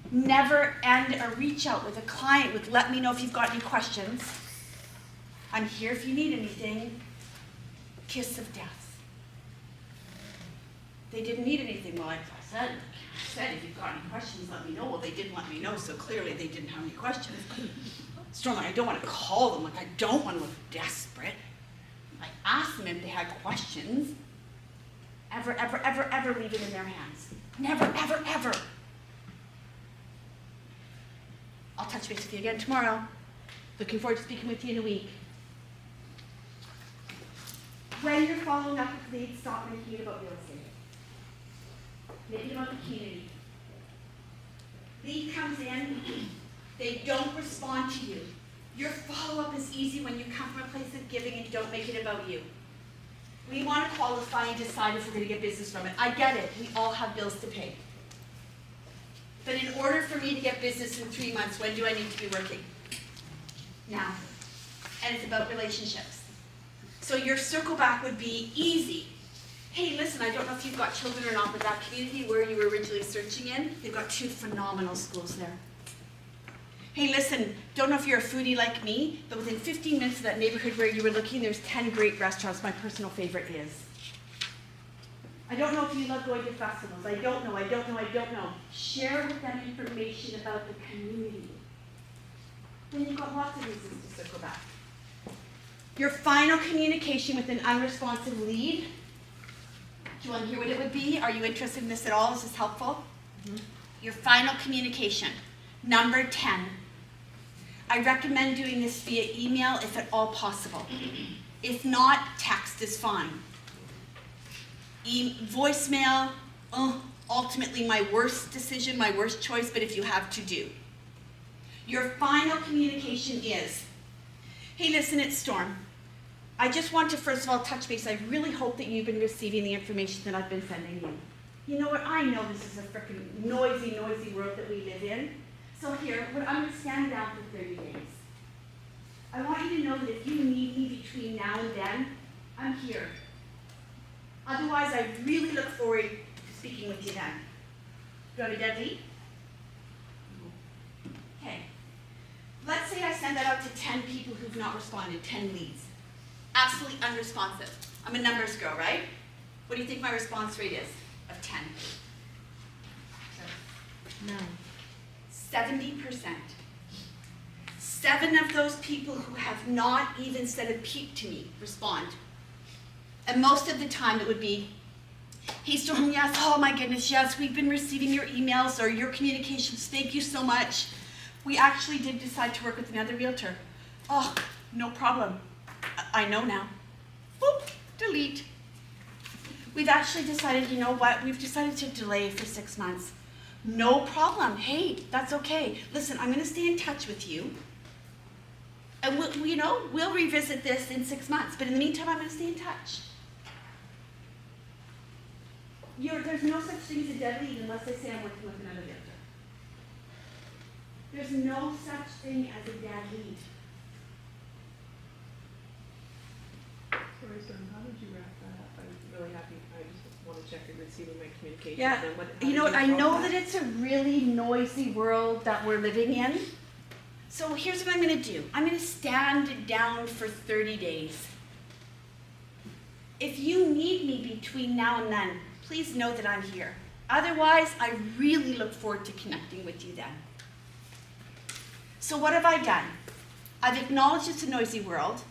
Never end a reach out with a client with let me know if you've got any questions. I'm here if you need anything. Kiss of death. They didn't need anything. Well, I said if you've got any questions, let me know. Well, they didn't let me know, so clearly they didn't have any questions. Storm, I don't want to call them. I don't want to look desperate. I asked them if they had questions. Ever leave it in their hands. Never, ever. I'll touch base with you again tomorrow. Looking forward to speaking with you in a week. When you're following up with leads, stop making it about real estate. Make it about the community. Lead comes in, they don't respond to you. Your follow-up is easy when you come from a place of giving and don't make it about you. We want to qualify and decide if we're going to get business from it. I get it. We all have bills to pay. But in order for me to get business in 3 months, when do I need to be working? Now. And it's about relationships. So your circle back would be easy. Hey, listen, I don't know if you've got children or not, but that community where you were originally searching in, they've got 2 phenomenal schools there. Hey, listen, don't know if you're a foodie like me, but within 15 minutes of that neighborhood where you were looking, there's 10 great restaurants. My personal favorite is. I don't know if you love going to festivals. I don't know. Share with them information about the community. Then you've got lots of reasons to circle back. Your final communication with an unresponsive lead. Do you want to hear what it would be? Are you interested in this at all? Is this helpful? Mm-hmm. Your final communication. Number 10. I recommend doing this via email if at all possible. If not, text is fine. Voicemail, ultimately my worst decision, my worst choice, but if you have to do. Your final communication is, hey, listen, it's Storm. I just want to first of all touch base. I really hope that you've been receiving the information that I've been sending you. You know what? I know this is a freaking noisy world that we live in. So here, I'm going to stand down for 30 days. I want you to know that if you need me between now and then, I'm here. Otherwise, I really look forward to speaking with you then. Do you want a dead lead? Okay. Let's say I send that out to 10 people who've not responded, 10 leads. Absolutely unresponsive. I'm a numbers girl, right? What do you think my response rate is of 10? 9. 70%. 7 of those people who have not even said a peep to me respond. And most of the time it would be, hey Storm, yes, oh my goodness, yes, we've been receiving your emails or your communications, thank you so much. We actually did decide to work with another realtor. Oh, no problem. I know now. Boop, delete. We've actually decided, you know what, we've decided to delay for 6 months. No problem. Hey, that's okay. Listen, I'm going to stay in touch with you. And we'll revisit this in 6 months. But in the meantime, I'm going to stay in touch. There's no such thing as a dead lead unless I say I'm working with another realtor. There's no such thing as a dead lead. Sorry, Storm, how did you wrap that up? I'm really happy. I just want to check you're receiving my communications. Yeah, And you know what, I know that it's a really noisy world that we're living in. So here's what I'm going to do. I'm going to stand down for 30 days. If you need me between now and then, please know that I'm here. Otherwise, I really look forward to connecting with you then. So what have I done? I've acknowledged it's a noisy world.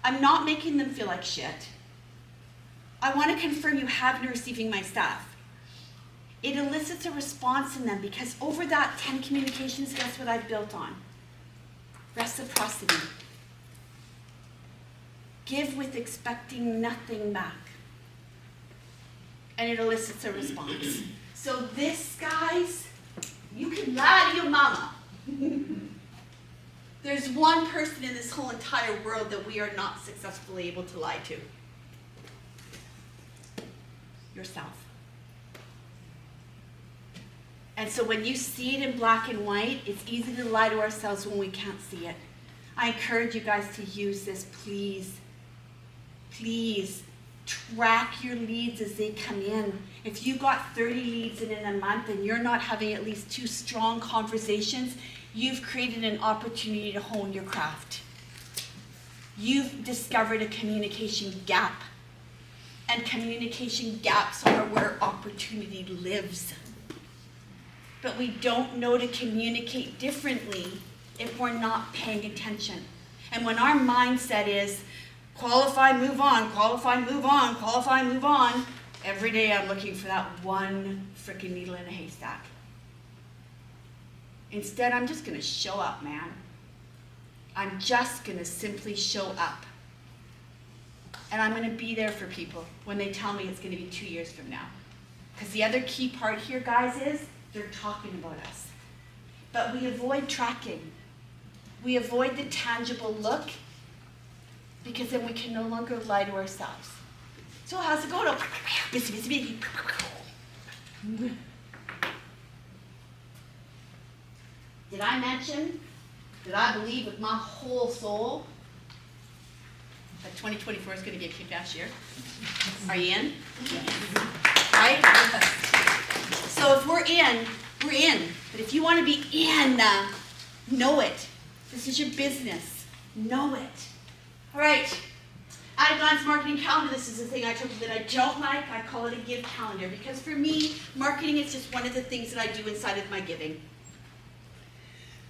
I'm not making them feel like shit. I want to confirm you have been receiving my stuff. It elicits a response in them because over that 10 communications, guess what I've built on? Reciprocity. Give with expecting nothing back. And it elicits a response. So this, guys, you can lie to your mama. There's one person in this whole entire world that we are not successfully able to lie to. Yourself. And so when you see it in black and white, it's easy to lie to ourselves when we can't see it. I encourage you guys to use this, please. Please track your leads as they come in. If you got 30 leads in a month and you're not having at least 2 strong conversations, you've created an opportunity to hone your craft. You've discovered a communication gap. And communication gaps are where opportunity lives. But we don't know to communicate differently if we're not paying attention. And when our mindset is qualify, move on, qualify, move on, qualify, move on, every day I'm looking for that one freaking needle in a haystack. Instead, I'm just going to show up, man. I'm just going to simply show up. And I'm going to be there for people when they tell me it's going to be 2 years from now. Because the other key part here, guys, is they're talking about us. But we avoid tracking. We avoid the tangible look because then we can no longer lie to ourselves. So how's it going? Oh, busy, busy, busy. Did I mention that I believe with my whole soul that 2024 is going to be a kick-ass year? Are you in? Right? So if we're in, we're in. But if you want to be in, know it. This is your business. Know it. All right. At a glance marketing calendar, this is the thing I took that I don't like. I call it a give calendar because for me, marketing is just one of the things that I do inside of my giving.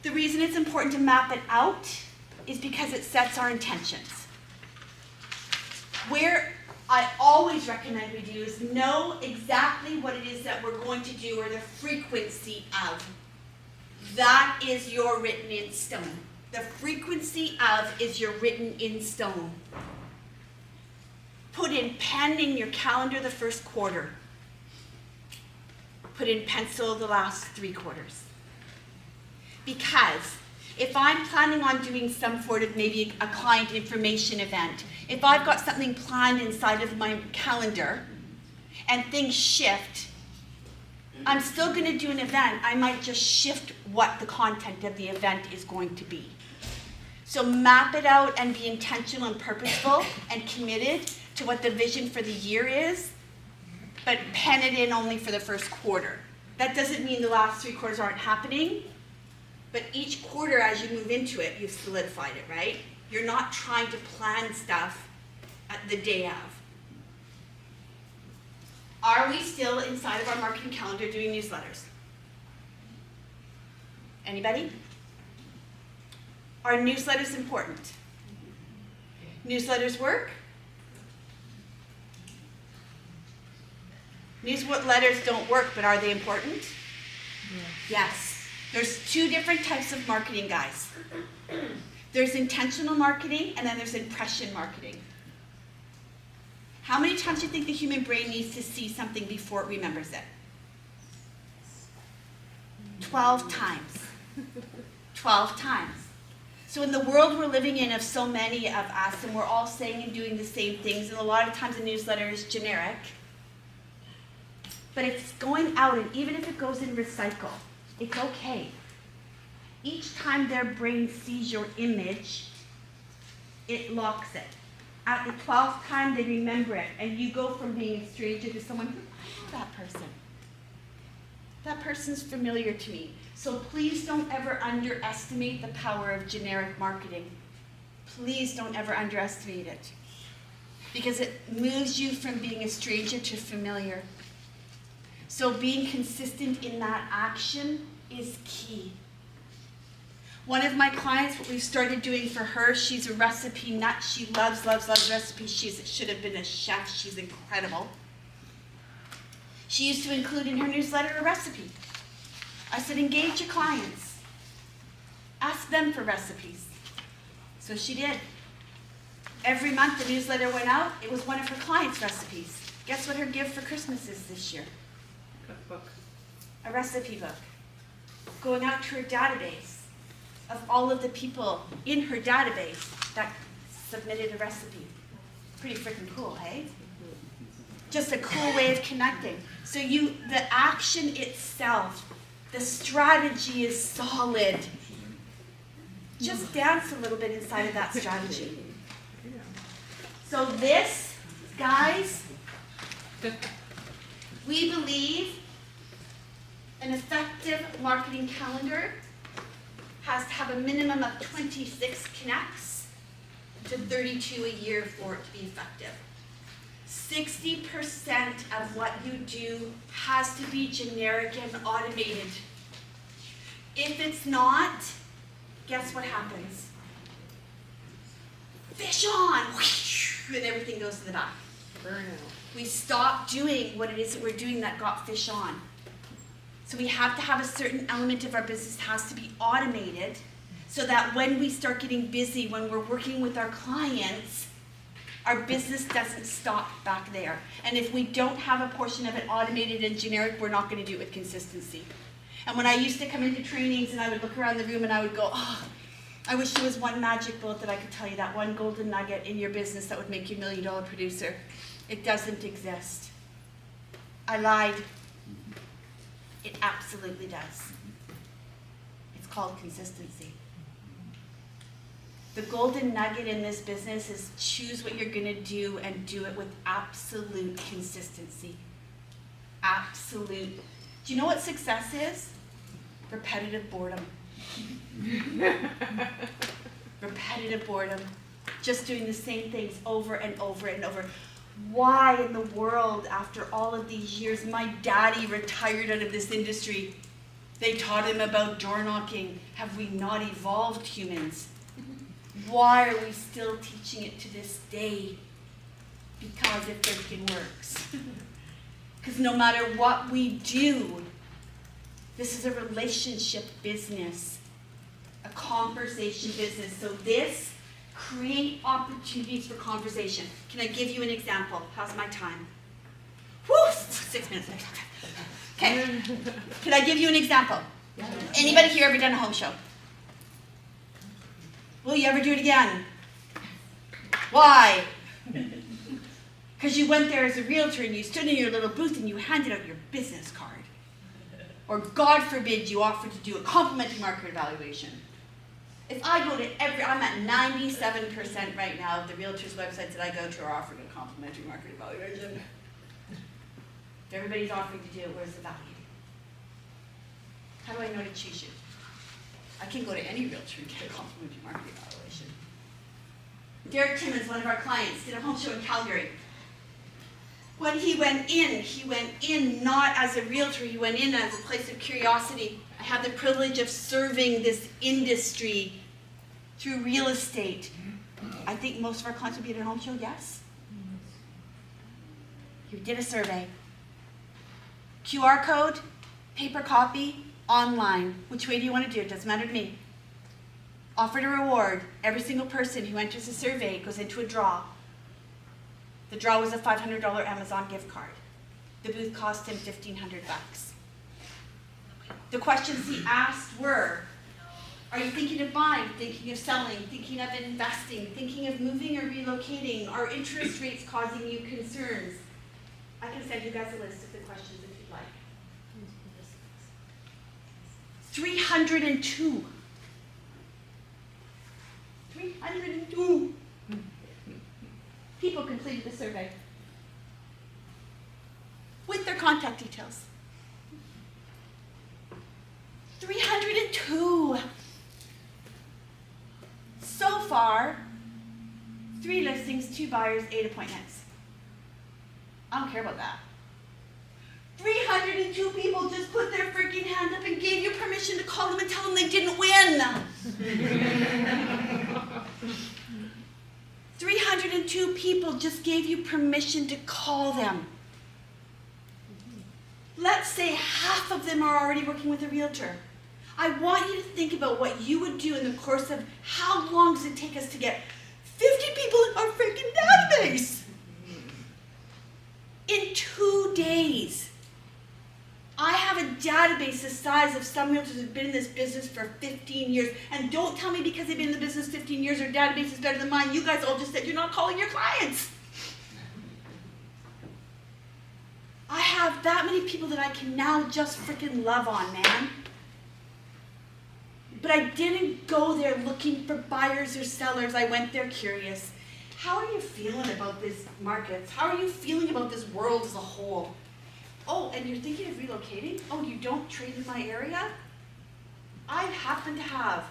The reason it's important to map it out is because it sets our intentions. Where I always recommend we do is know exactly what it is that we're going to do or the frequency of. That is your written in stone. The frequency of is your written in stone. Put in pen in your calendar the first quarter. Put in pencil the last 3 quarters. Because if I'm planning on doing some sort of maybe a client information event, if I've got something planned inside of my calendar and things shift, I'm still going to do an event. I might just shift what the content of the event is going to be. So map it out and be intentional and purposeful and committed to what the vision for the year is, but pen it in only for the first quarter. That doesn't mean the last 3 quarters aren't happening, but each quarter as you move into it, you've solidified it, right? You're not trying to plan stuff at the day of. Are we still inside of our marketing calendar doing newsletters? Anybody? Are newsletters important? Newsletters work? Newsletters don't work, but are they important? Yes. There's 2 different types of marketing, guys. There's intentional marketing, and then there's impression marketing. How many times do you think the human brain needs to see something before it remembers it? 12 times. 12 times. So in the world we're living in of so many of us, and we're all saying and doing the same things, and a lot of times a newsletter is generic, but it's going out, and even if it goes in recycle, it's okay. Each time their brain sees your image, it locks it. At the 12th time, they remember it, and you go from being a stranger to someone who, I know that person. That person's familiar to me. So please don't ever underestimate the power of generic marketing. Please don't ever underestimate it. Because it moves you from being a stranger to familiar. So being consistent in that action is key. One of my clients, what we've started doing for her, she's a recipe nut. She loves recipes. She should have been a chef. She's incredible. She used to include in her newsletter a recipe. I said, engage your clients. Ask them for recipes. So she did. Every month the newsletter went out. It was one of her clients' recipes. Guess what her gift for Christmas is this year? Cookbook. A recipe book. Going out to her database of all of the people in her database that submitted a recipe. Pretty freaking cool, hey? Just a cool way of connecting. So the action itself, the strategy is solid. Just dance a little bit inside of that strategy. So this, guys, we believe an effective marketing calendar has to have a minimum of 26 connects to 32 a year for it to be effective. 60% of what you do has to be generic and automated. If it's not, guess what happens? Fish on! And everything goes to the back. Burnout. We stop doing what it is that we're doing that got fish on. So we have to have a certain element of our business has to be automated so that when we start getting busy, when we're working with our clients, Our business doesn't stop back there. And if we don't have a portion of it automated and generic, we're not going to do it with consistency. And when I used to come into trainings and I would look around the room and I would go, oh, I wish there was one magic bullet that I could tell you, that one golden nugget in your business that would make you $1 million producer. It doesn't exist. I lied. It absolutely does. It's called consistency. The golden nugget in this business is choose what you're going to do and do it with absolute consistency. Absolute. Do you know what success is? Repetitive boredom. Repetitive boredom. Just doing the same things over and over and over. Why in the world, after all of these years, my daddy retired out of this industry? They taught him about door knocking. Have we not evolved, humans? Why are we still teaching it to this day? Because it freaking works. Because no matter what we do, this is a relationship business, a conversation business. So this, create opportunities for conversation. Can I give you an example? How's my time? Woo, 6 minutes. Okay. Can I give you an example? Anybody here ever done a home show? Will you ever do it again? Why? Because you went there as a realtor and you stood in your little booth and you handed out your business card. Or God forbid you offered to do a complimentary market evaluation. If I go to I'm at 97% right now of the realtors' websites that I go to are offering a complimentary market evaluation. If everybody's offering to do it, where's the value? How do I know to choose you? I can go to any realtor and get a complimentary market evaluation. Derek Timmons, one of our clients, did a home show in Calgary. When he went in not as a realtor, he went in as a place of curiosity. I had the privilege of serving this industry through real estate. I think most of our clients would be at a home show, yes? You did a survey. QR code, paper copy, online. Which way do you want to do it? Doesn't matter to me. Offered a reward. Every single person who enters a survey goes into a draw. The draw was a $500 Amazon gift card. The booth cost him $1,500. The questions he asked were, are you thinking of buying, thinking of selling, thinking of investing, thinking of moving or relocating? Are interest rates causing you concerns? I can send you guys a list of the questions if you'd like. 302. 302 people completed the survey with their contact details. 302. So far, 3 listings, 2 buyers, 8 appointments. I don't care about that. 302 people just put their freaking hand up and gave you permission to call them and tell them they didn't win. 302 people just gave you permission to call them. Let's say half of them are already working with a realtor. I want you to think about what you would do in the course of how long does it take us to get 50 people in our freaking database? In 2 days. I have a database the size of some realtors who've been in this business for 15 years. And don't tell me because they've been in the business 15 years, their database is better than mine. You guys all just said you're not calling your clients. I have that many people that I can now just freaking love on, man. But I didn't go there looking for buyers or sellers. I went there curious. How are you feeling about this market? How are you feeling about this world as a whole? Oh, and you're thinking of relocating? Oh, you don't trade in my area? I happen to have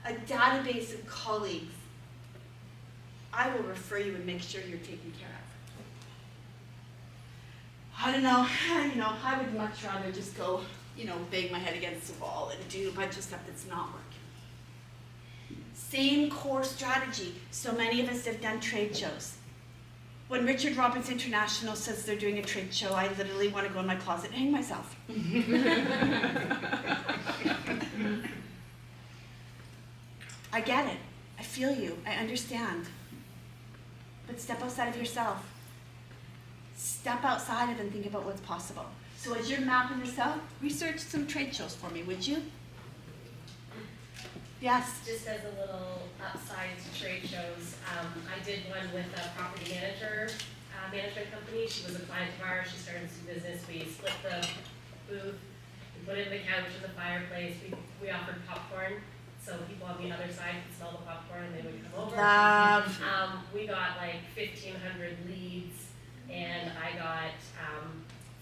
a database of colleagues. I will refer you and make sure you're taken care of. I don't know, I would much rather just go, bang my head against the wall and do a bunch of stuff that's not working. Same core strategy. So many of us have done trade shows. When Richard Robbins International says they're doing a trade show, I literally want to go in my closet and hang myself. I get it. I feel you. I understand. but step outside of yourself. Step outside of and think about what's possible. So as you're mapping this out, research some trade shows for me, would you? Yes. Just as a little upside to trade shows, I did one with a property manager, management company. She was a client of ours. She started this business. We split the booth. We put in the couch and the fireplace. We offered popcorn, so people on the other side could smell the popcorn and they would come over. Love. We got like 1,500 leads, and I got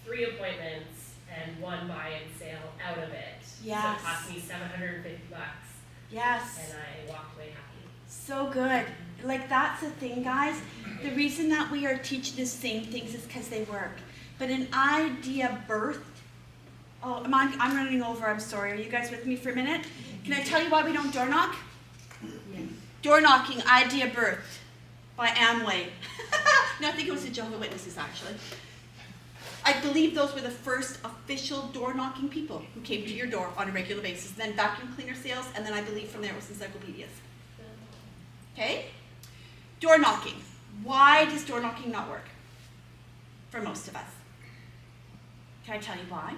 3 appointments and 1 buy-in sale out of it. Yes. So it cost me $750. Yes. And I walked away happy. So good. Like, that's the thing, guys. The reason that we are teaching the same things is because they work. But an idea birthed. Oh, I'm running over. I'm sorry. Are you guys with me for a minute? Can I tell you why we don't door knock? Yes. Door knocking, idea birthed by Amway. No, I think it was the Jehovah's Witnesses, actually. I believe those were the first official door knocking people who came to your door on a regular basis. Then vacuum cleaner sales, and then I believe from there it was encyclopedias. Okay? Door knocking. Why does door knocking not work? For most of us. Can I tell you why?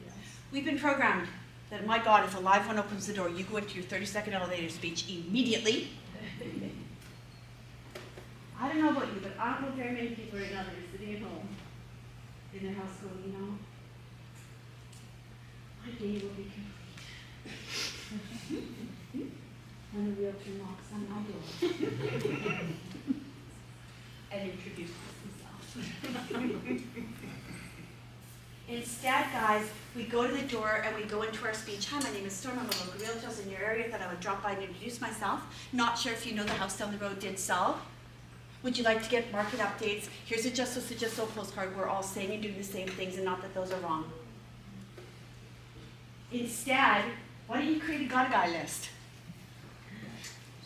Yes. We've been programmed that, my God, if a live one opens the door, you go into your 30-second elevator speech immediately. I don't know about you, but I don't know very many people right now that are sitting at home in their house going, you know, my day will be complete when the realtor knocks on my door and introduces himself. Instead, guys, we go to the door and we go into our speech. Hi, my name is Storm. I'm a local realtor in your area. Thought I would drop by and introduce myself. Not sure if you know the house down the road did sell. Would you like to get market updates? Here's a Just So postcard. We're all saying and doing the same things, and not that those are wrong. Instead, why don't you create a Got a Guy list?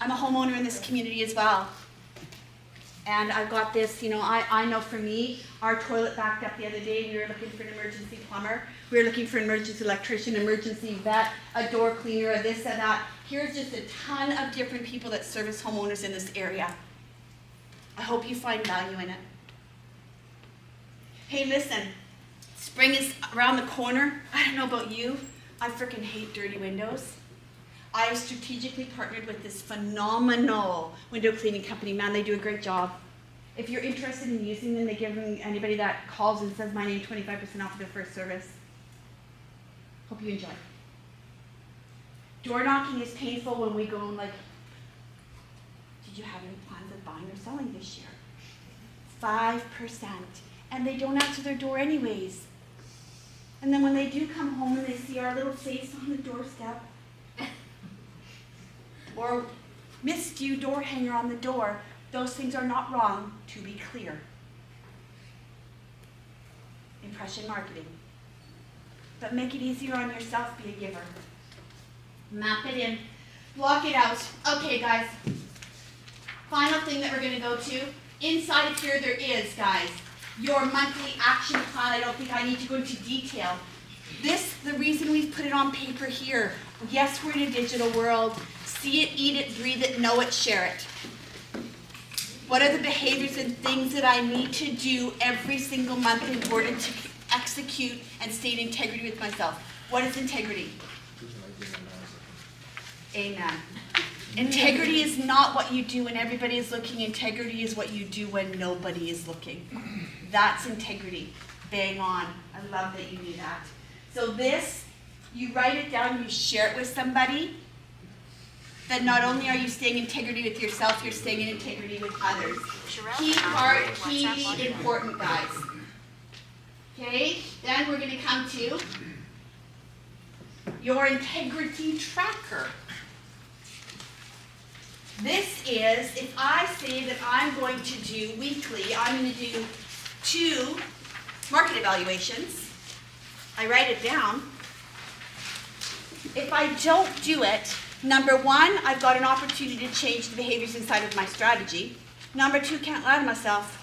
I'm a homeowner in this community as well. And I've got this, you know, I know for me, our toilet backed up the other day. We were looking for an emergency plumber. We were looking for an emergency electrician, emergency vet, a door cleaner, a this, a that. Here's just a ton of different people that service homeowners in this area. I hope you find value in it. Hey, listen, spring is around the corner. I don't know about you. I freaking hate dirty windows. I have strategically partnered with this phenomenal window cleaning company. Man, they do a great job. If you're interested in using them, they give anybody that calls and says my name 25% off of their first service. Hope you enjoy. Door knocking is painful when we go and like, did you have any plans of buying or selling this year? 5%. And they don't answer their door anyways. And then when they do come home and they see our little face on the doorstep, or missed you door hanger on the door, those things are not wrong, to be clear. Impression marketing. But make it easier on yourself, be a giver. Map it in, block it out. Okay, guys. Final thing that we're going to go to. Inside of here there is, guys, your monthly action plan. I don't think I need to go into detail. This, the reason we've put it on paper here. Yes, we're in a digital world. See it, eat it, breathe it, know it, share it. What are the behaviors and things that I need to do every single month in order to execute and stay in integrity with myself? What is integrity? Amen. Integrity is not what you do when everybody is looking. Integrity is what you do when nobody is looking. That's integrity. Bang on. I love that you knew that. So this, you write it down, you share it with somebody. That not only are you staying in integrity with yourself, you're staying in integrity with others. Key part, key, important, guys. Okay, then we're going to come to your integrity tracker. This is, if I say that I'm going to do weekly, I'm going to do 2 market evaluations. I write it down. If I don't do it, number 1, I've got an opportunity to change the behaviors inside of my strategy. Number 2, can't lie to myself.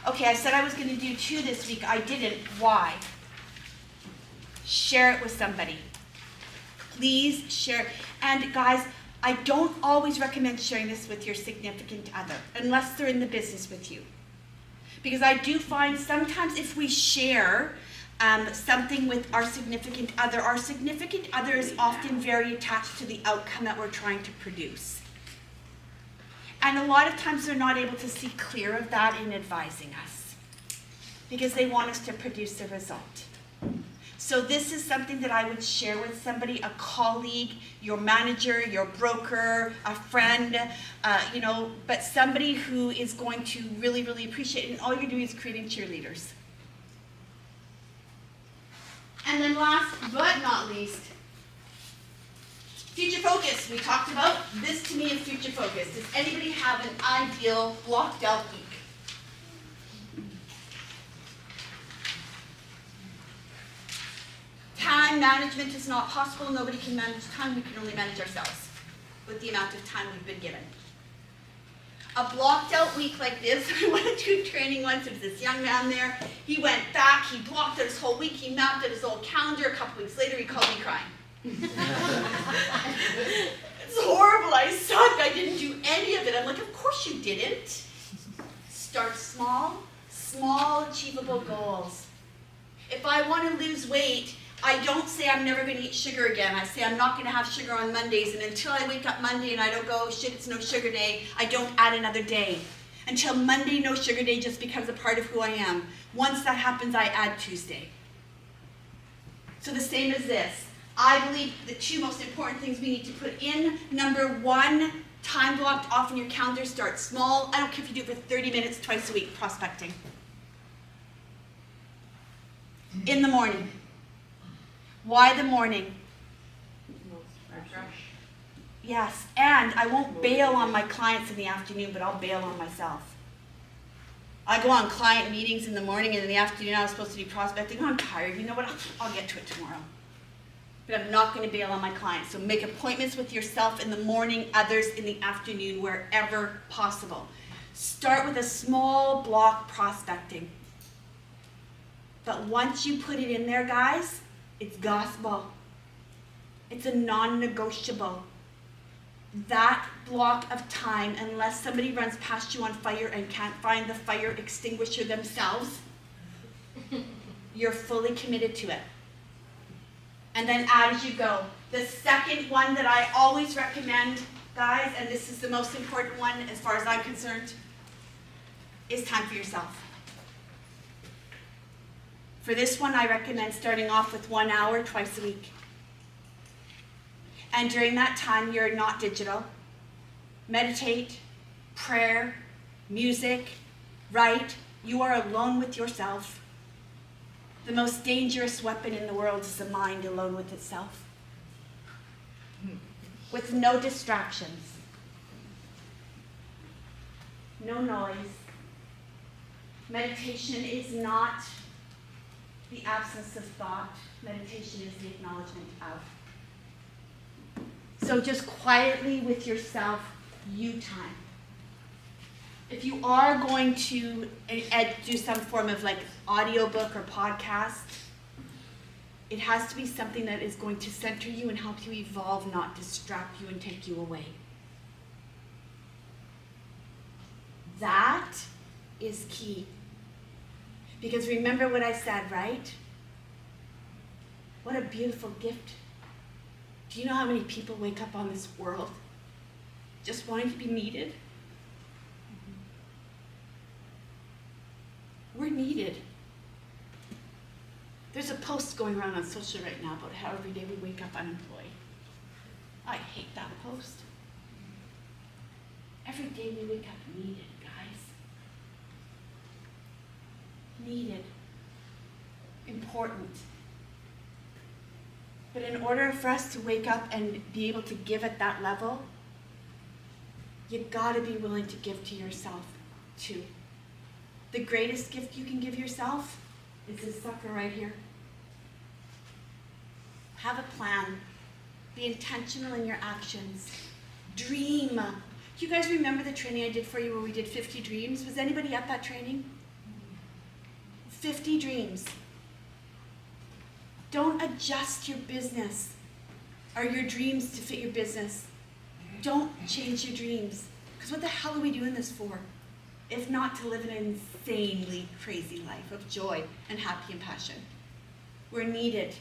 Okay, I said I was going to do 2 this week. I didn't. Why? Share it with somebody. Please share. And guys, I don't always recommend sharing this with your significant other, unless they're in the business with you. Because I do find sometimes if we share something with our significant other is often very attached to the outcome that we're trying to produce. And a lot of times they're not able to see clear of that in advising us, because they want us to produce the result. So this is something that I would share with somebody, a colleague, your manager, your broker, a friend, but somebody who is going to really, really appreciate it. And all you're doing is creating cheerleaders. And then last but not least, future focus. We talked about this. To me is future focus. Does anybody have an ideal blocked out week? Time management is not possible. Nobody can manage time. We can only manage ourselves with the amount of time we've been given. A blocked out week like this, I went to training once. There was this young man there. He went back. He blocked out his whole week. He mapped out his old calendar. A couple weeks later, he called me crying. It's horrible. I suck. I didn't do any of it. I'm like, of course you didn't. Start small, achievable goals. If I want to lose weight, I don't say I'm never going to eat sugar again. I say I'm not going to have sugar on Mondays, and until I wake up Monday and I don't go, shit, it's no sugar day, I don't add another day. Until Monday, no sugar day just becomes a part of who I am. Once that happens, I add Tuesday. So the same as this. I believe the two most important things we need to put in. Number one, time blocked off in your calendar. Start small. I don't care if you do it for 30 minutes twice a week, prospecting. In the morning. Why the morning? Yes, and I won't bail on my clients in the afternoon, but I'll bail on myself. I go on client meetings in the morning, and in the afternoon I was supposed to be prospecting. I'm tired. You know what? I'll get to it tomorrow. But I'm not going to bail on my clients. So make appointments with yourself in the morning, others in the afternoon, wherever possible. Start with a small block prospecting. But once you put it in there, guys, it's gospel. It's a non-negotiable. That block of time, unless somebody runs past you on fire and can't find the fire extinguisher themselves, you're fully committed to it. And then add as you go. The second one that I always recommend, guys, and this is the most important one as far as I'm concerned, is time for yourself. For this one, I recommend starting off with 1 hour twice a week. And during that time, you're not digital. Meditate, prayer, music, write. You are alone with yourself. The most dangerous weapon in the world is the mind alone with itself. With no distractions. No noise. Meditation is not the absence of thought. Meditation is the acknowledgement of. So just quietly with yourself, you time. If you are going to do some form of like audiobook or podcast, it has to be something that is going to center you and help you evolve, not distract you and take you away. That is key. Because remember what I said, right? What a beautiful gift. Do you know how many people wake up on this world just wanting to be needed? We're needed. There's a post going around on social right now about how every day we wake up unemployed. I hate that post. Every day we wake up needed, guys. Needed. Important. But in order for us to wake up and be able to give at that level, you've got to be willing to give to yourself too. The greatest gift you can give yourself is this sucker right here. Have a plan. Be intentional in your actions. Dream. Do you guys remember the training I did for you where we did 50 dreams? Was anybody at that training? 50 dreams. Don't adjust your business or your dreams to fit your business. Don't change your dreams. Because what the hell are we doing this for? If not to live an insanely crazy life of joy and happy and passion. We're needed.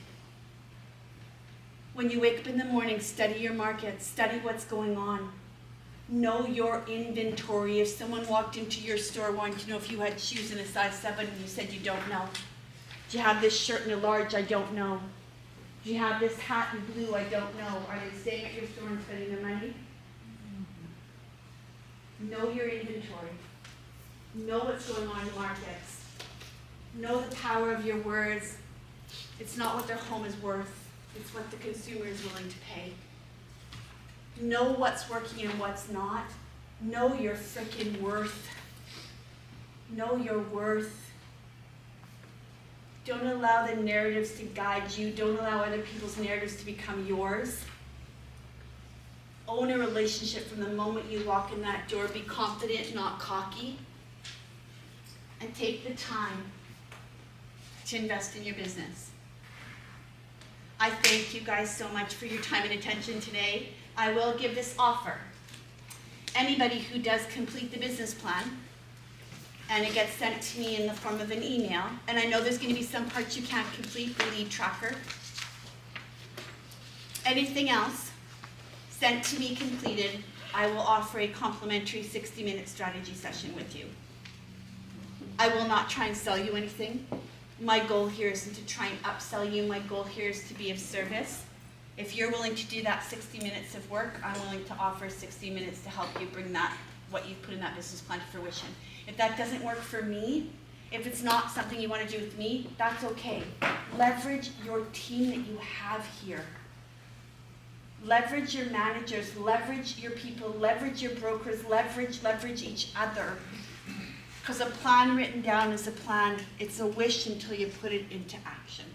When you wake up in the morning, study your market, study what's going on. Know your inventory. If someone walked into your store wanting to know if you had shoes in a size 7 and you said you don't know. Do you have this shirt in a large? I don't know. Do you have this hat in blue? I don't know. Are they staying at your store and spending their money? Know your inventory. Know what's going on in markets. Know the power of your words. It's not what their home is worth. It's what the consumer is willing to pay. Know what's working and what's not. Know your frickin' worth. Know your worth. Don't allow the narratives to guide you. Don't allow other people's narratives to become yours. Own a relationship from the moment you walk in that door. Be confident, not cocky. And take the time to invest in your business. I thank you guys so much for your time and attention today. I will give this offer. Anybody who does complete the business plan, and it gets sent to me in the form of an email, and I know there's going to be some parts you can't complete, the lead tracker. Anything else sent to me completed, I will offer a complimentary 60-minute strategy session with you. I will not try and sell you anything. My goal here isn't to try and upsell you. My goal here is to be of service. If you're willing to do that 60 minutes of work, I'm willing to offer 60 minutes to help you bring that, what you put in that business plan to fruition. If that doesn't work for me, if it's not something you want to do with me, that's okay. Leverage your team that you have here. Leverage your managers, leverage your people, leverage your brokers, leverage each other. Because a plan written down is a plan. It's a wish until you put it into action.